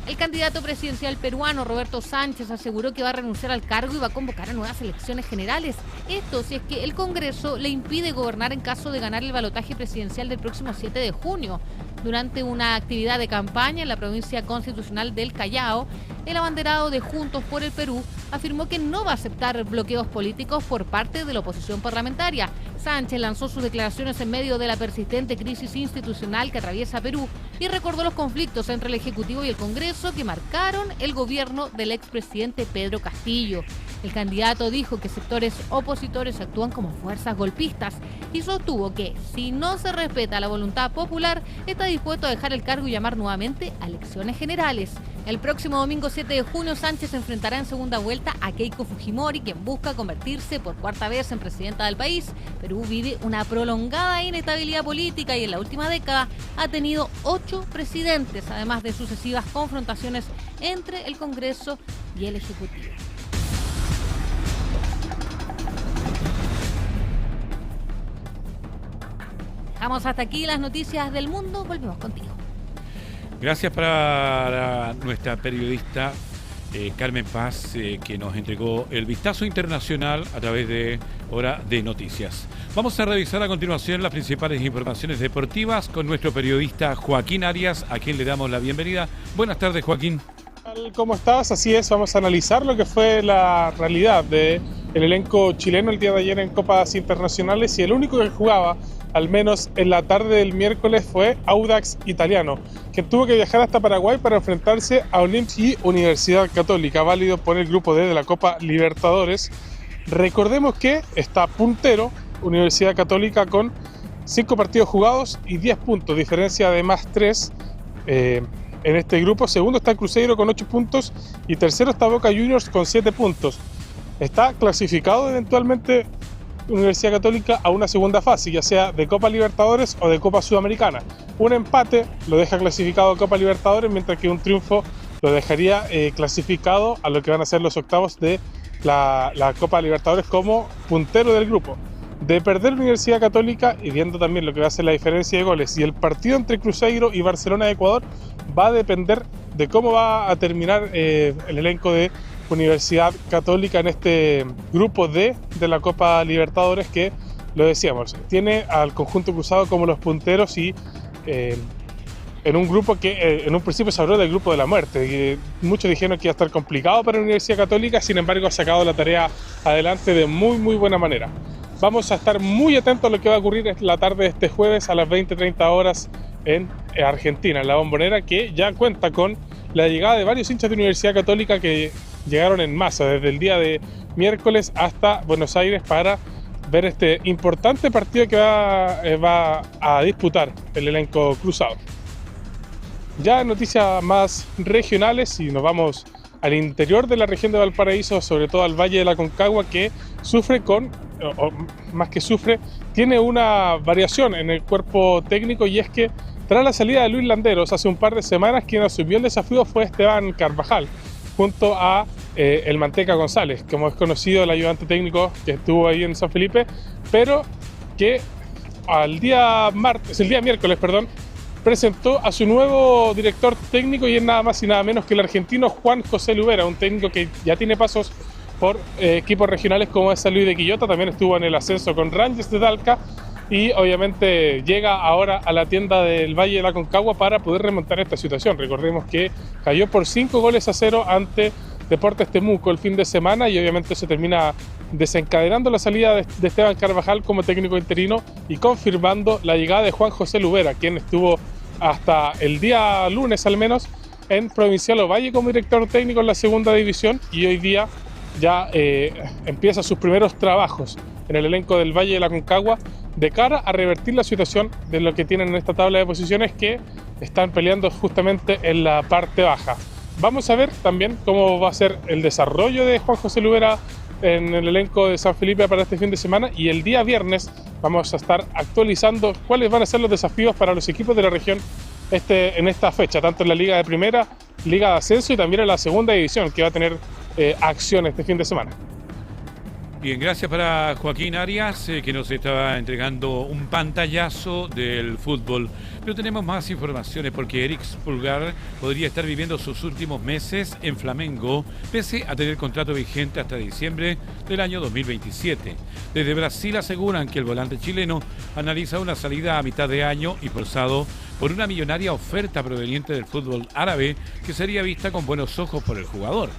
el candidato presidencial peruano Roberto Sánchez aseguró que va a renunciar al cargo y va a convocar a nuevas elecciones generales. Esto si es que el Congreso le impide gobernar en caso de ganar el balotaje presidencial del próximo 7 de junio. Durante una actividad de campaña en la provincia constitucional del Callao, el abanderado de Juntos por el Perú afirmó que no va a aceptar bloqueos políticos por parte de la oposición parlamentaria. Sánchez lanzó sus declaraciones en medio de la persistente crisis institucional que atraviesa Perú y recordó los conflictos entre el Ejecutivo y el Congreso que marcaron el gobierno del expresidente Pedro Castillo. El candidato dijo que sectores opositores actúan como fuerzas golpistas y sostuvo que, si no se respeta la voluntad popular, está dispuesto a dejar el cargo y llamar nuevamente a elecciones generales. El próximo domingo 7 de junio, Sánchez enfrentará en segunda vuelta a Keiko Fujimori, quien busca convertirse por 4ª vez en presidenta del país. Perú vive una prolongada inestabilidad política y en la última década ha tenido 8 presidentes, además de sucesivas confrontaciones entre el Congreso y el Ejecutivo. Dejamos hasta aquí las noticias del mundo. Volvemos contigo. Gracias para nuestra periodista Carmen Paz, que nos entregó el vistazo internacional a través de Hora de Noticias. Vamos a revisar a continuación las principales informaciones deportivas con nuestro periodista Joaquín Arias, a quien le damos la bienvenida. Buenas tardes, Joaquín. ¿Cómo estás? Así es, vamos a analizar lo que fue la realidad del elenco chileno el día de ayer en Copas Internacionales, y el único que jugaba, al menos en la tarde del miércoles, fue Audax Italiano, que tuvo que viajar hasta Paraguay para enfrentarse a Olimpia y Universidad Católica, válido por el grupo D de la Copa Libertadores. Recordemos que está puntero Universidad Católica con 5 partidos jugados y 10 puntos, diferencia de más 3 en este grupo. Segundo está Cruzeiro con 8 puntos y tercero está Boca Juniors con 7 puntos. Está clasificado eventualmente Universidad Católica a una segunda fase, ya sea de Copa Libertadores o de Copa Sudamericana. Un empate lo deja clasificado a Copa Libertadores, mientras que un triunfo lo dejaría clasificado a lo que van a ser los octavos de la Copa Libertadores como puntero del grupo. De perder Universidad Católica, y viendo también lo que va a ser la diferencia de goles y el partido entre Cruzeiro y Barcelona de Ecuador, va a depender de cómo va a terminar el elenco de Universidad Católica en este grupo D de la Copa Libertadores, que, lo decíamos, tiene al conjunto cruzado como los punteros, y en un grupo que en un principio se habló del grupo de la muerte, y muchos dijeron que iba a estar complicado para la Universidad Católica. Sin embargo, ha sacado la tarea adelante de muy buena manera. Vamos a estar muy atentos a lo que va a ocurrir en la tarde de este jueves a las 20:30 horas en Argentina, en la Bombonera, que ya cuenta con la llegada de varios hinchas de Universidad Católica que llegaron en masa desde el día de miércoles hasta Buenos Aires para ver este importante partido que va a disputar el elenco cruzado. Ya en noticias más regionales, y nos vamos al interior de la región de Valparaíso, sobre todo al Valle de la Aconcagua, que sufre o más que sufre, tiene una variación en el cuerpo técnico, y es que tras la salida de Luis Landeros hace un par de semanas, quien asumió el desafío fue Esteban Carvajal, junto a el Manteca González, como es conocido, el ayudante técnico que estuvo ahí en San Felipe, pero que el día miércoles, presentó a su nuevo director técnico, y es nada más y nada menos que el argentino Juan José Lubera, un técnico que ya tiene pasos por equipos regionales como es San Luis de Quillota, también estuvo en el ascenso con Rangers de Talca, y obviamente llega ahora a la tienda del Valle de la Aconcagua para poder remontar esta situación. Recordemos que cayó por 5-0 ante Deportes Temuco el fin de semana, y obviamente se termina desencadenando la salida de Esteban Carvajal como técnico interino y confirmando la llegada de Juan José Lubera, quien estuvo hasta el día lunes al menos en Provincial Ovalle como director técnico en la segunda división, y hoy día ya empieza sus primeros trabajos en el elenco del Valle de la Aconcagua de cara a revertir la situación de lo que tienen en esta tabla de posiciones, que están peleando justamente en la parte baja. Vamos a ver también cómo va a ser el desarrollo de Juan José Lubera en el elenco de San Felipe para este fin de semana, y el día viernes vamos a estar actualizando cuáles van a ser los desafíos para los equipos de la región en esta fecha, tanto en la Liga de Primera, Liga de Ascenso y también en la Segunda División, que va a tener acción este fin de semana. Bien, gracias para Joaquín Arias, que nos estaba entregando un pantallazo del fútbol. Pero tenemos más informaciones, porque Eric Pulgar podría estar viviendo sus últimos meses en Flamengo, pese a tener contrato vigente hasta diciembre del año 2027. Desde Brasil aseguran que el volante chileno analiza una salida a mitad de año, impulsado por una millonaria oferta proveniente del fútbol árabe, que sería vista con buenos ojos por el jugador.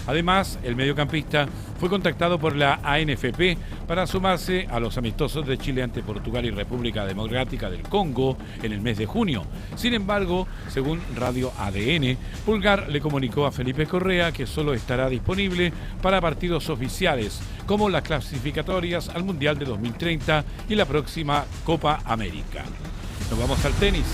Además, el mediocampista fue contactado por la ANFP para sumarse a los amistosos de Chile ante Portugal y República Democrática del Congo en el mes de junio. Sin embargo, según Radio ADN, Pulgar le comunicó a Felipe Correa que solo estará disponible para partidos oficiales, como las clasificatorias al Mundial de 2030 y la próxima Copa América. Nos vamos al tenis.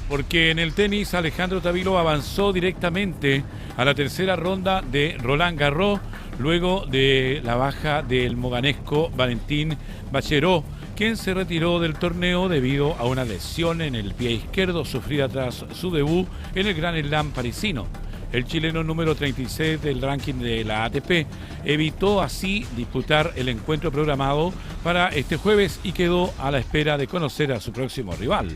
Porque en el tenis, Alejandro Tavilo avanzó directamente a la tercera ronda de Roland Garros, luego de la baja del moganesco Valentín Baccherot, quien se retiró del torneo debido a una lesión en el pie izquierdo sufrida tras su debut en el Grand Slam parisino. El chileno número 36 del ranking de la ATP evitó así disputar el encuentro programado para este jueves y quedó a la espera de conocer a su próximo rival.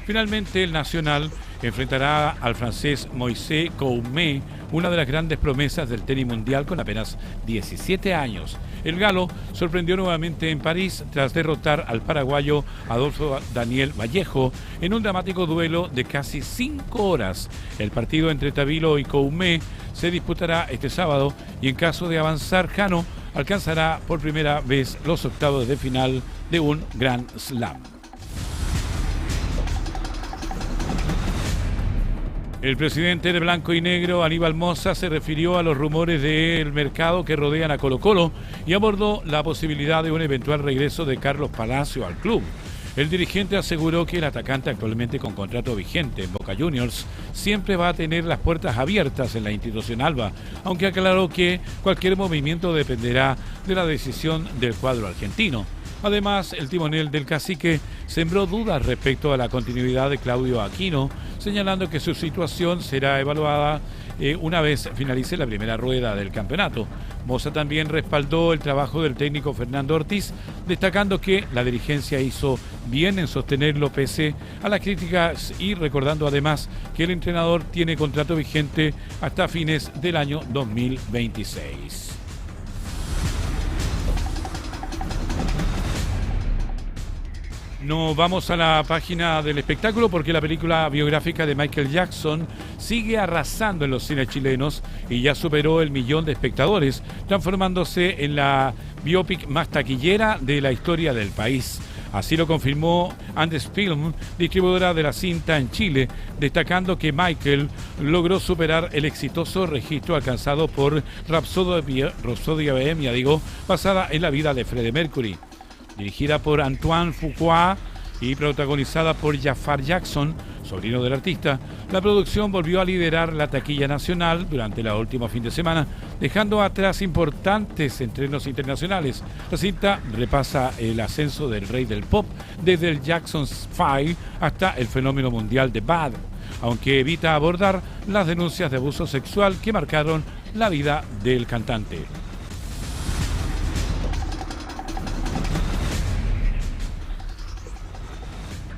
Finalmente, el nacional enfrentará al francés Moïse Coumet, una de las grandes promesas del tenis mundial con apenas 17 años. El galo sorprendió nuevamente en París tras derrotar al paraguayo Adolfo Daniel Vallejo en un dramático duelo de casi 5 horas. El partido entre Tabilo y Coumet se disputará este sábado y en caso de avanzar, Jano alcanzará por primera vez los octavos de final de un Grand Slam. El presidente de Blanco y Negro, Aníbal Mosa, se refirió a los rumores del mercado que rodean a Colo-Colo y abordó la posibilidad de un eventual regreso de Carlos Palacio al club. El dirigente aseguró que el atacante, actualmente con contrato vigente en Boca Juniors, siempre va a tener las puertas abiertas en la institución alba, aunque aclaró que cualquier movimiento dependerá de la decisión del cuadro argentino. Además, el timonel del Cacique sembró dudas respecto a la continuidad de Claudio Aquino, señalando que su situación será evaluada una vez finalice la primera rueda del campeonato. Mosa también respaldó el trabajo del técnico Fernando Ortiz, destacando que la dirigencia hizo bien en sostenerlo pese a las críticas y recordando además que el entrenador tiene contrato vigente hasta fines del año 2026. Nos vamos a la página del espectáculo porque la película biográfica de Michael Jackson sigue arrasando en los cines chilenos y ya superó el 1.000.000 de espectadores, transformándose en la biopic más taquillera de la historia del país. Así lo confirmó Andes Film, distribuidora de la cinta en Chile, destacando que Michael logró superar el exitoso registro alcanzado por Rhapsodia Bohemia, basada en la vida de Freddie Mercury. Dirigida por Antoine Fuqua y protagonizada por Jafar Jackson, sobrino del artista, la producción volvió a liderar la taquilla nacional durante el último fin de semana, dejando atrás importantes estrenos internacionales. La cinta repasa el ascenso del rey del pop desde el Jackson's 5 hasta el fenómeno mundial de Bad, aunque evita abordar las denuncias de abuso sexual que marcaron la vida del cantante.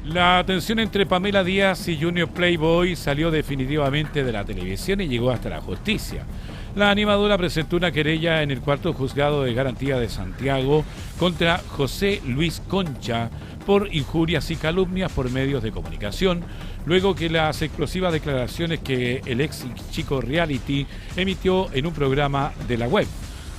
La tensión entre Pamela Díaz y Junior Playboy salió definitivamente de la televisión y llegó hasta la justicia. La animadora presentó una querella en el cuarto juzgado de garantía de Santiago contra José Luis Concha por injurias y calumnias por medios de comunicación, luego que las explosivas declaraciones que el ex chico reality emitió en un programa de la web.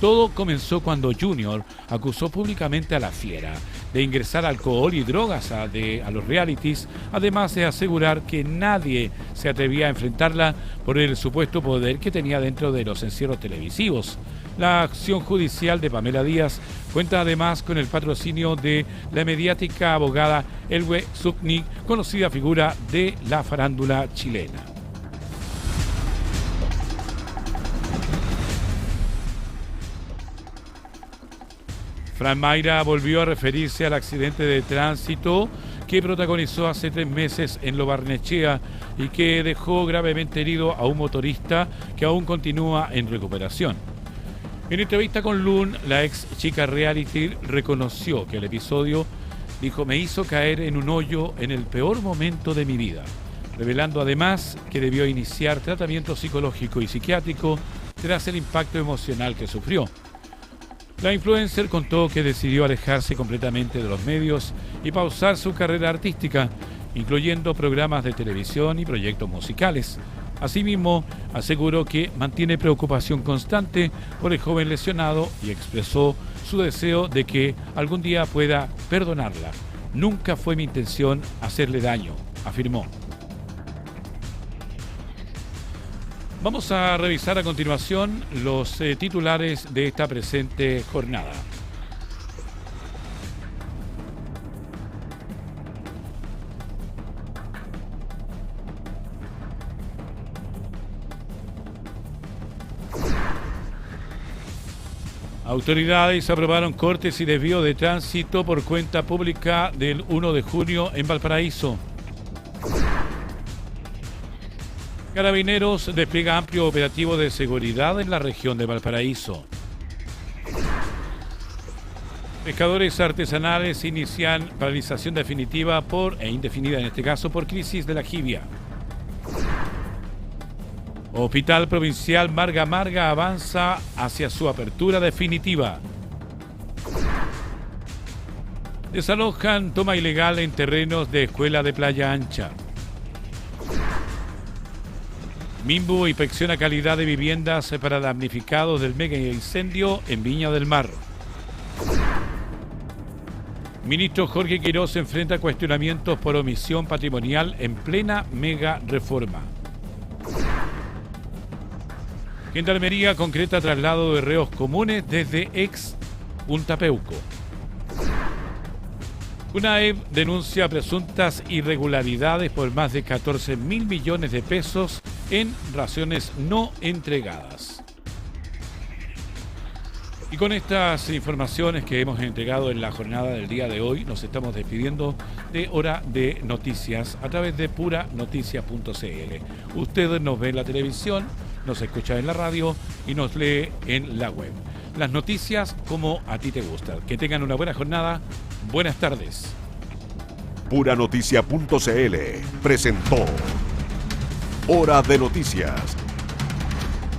Todo comenzó cuando Junior acusó públicamente a la fiera de ingresar alcohol y drogas a los realities, además de asegurar que nadie se atrevía a enfrentarla por el supuesto poder que tenía dentro de los encierros televisivos. La acción judicial de Pamela Díaz cuenta además con el patrocinio de la mediática abogada Elwe Zupnik, conocida figura de la farándula chilena. Fran Mayra volvió a referirse al accidente de tránsito que protagonizó hace 3 meses en Lo Barnechea y que dejó gravemente herido a un motorista que aún continúa en recuperación. En entrevista con Lun, la ex chica reality reconoció que el episodio, dijo, me hizo caer en un hoyo en el peor momento de mi vida, revelando además que debió iniciar tratamiento psicológico y psiquiátrico tras el impacto emocional que sufrió. La influencer contó que decidió alejarse completamente de los medios y pausar su carrera artística, incluyendo programas de televisión y proyectos musicales. Asimismo, aseguró que mantiene preocupación constante por el joven lesionado y expresó su deseo de que algún día pueda perdonarla. Nunca fue mi intención hacerle daño, afirmó. Vamos a revisar a continuación los titulares de esta presente jornada. Autoridades aprobaron cortes y desvío de tránsito por cuenta pública del 1 de junio en Valparaíso. Carabineros despliega amplio operativo de seguridad en la región de Valparaíso. Pescadores artesanales inician paralización definitiva indefinida en este caso por crisis de la jibia. Hospital Provincial Marga Marga avanza hacia su apertura definitiva. Desalojan toma ilegal en terrenos de escuela de Playa Ancha. Minbu inspecciona calidad de viviendas para damnificados del mega incendio en Viña del Mar. Ministro Jorge Quirós enfrenta cuestionamientos por omisión patrimonial en plena mega reforma. Gendarmería concreta traslado de reos comunes desde ex Punta Peuco. UNAEB denuncia presuntas irregularidades por más de 14.000 millones de pesos en raciones no entregadas. Y con estas informaciones que hemos entregado en la jornada del día de hoy, nos estamos despidiendo de Hora de Noticias a través de puranoticias.cl. Usted nos ve en la televisión, nos escucha en la radio y nos lee en la web. Las noticias como a ti te gustan. Que tengan una buena jornada. Buenas tardes. Puranoticias.cl presentó Hora de Noticias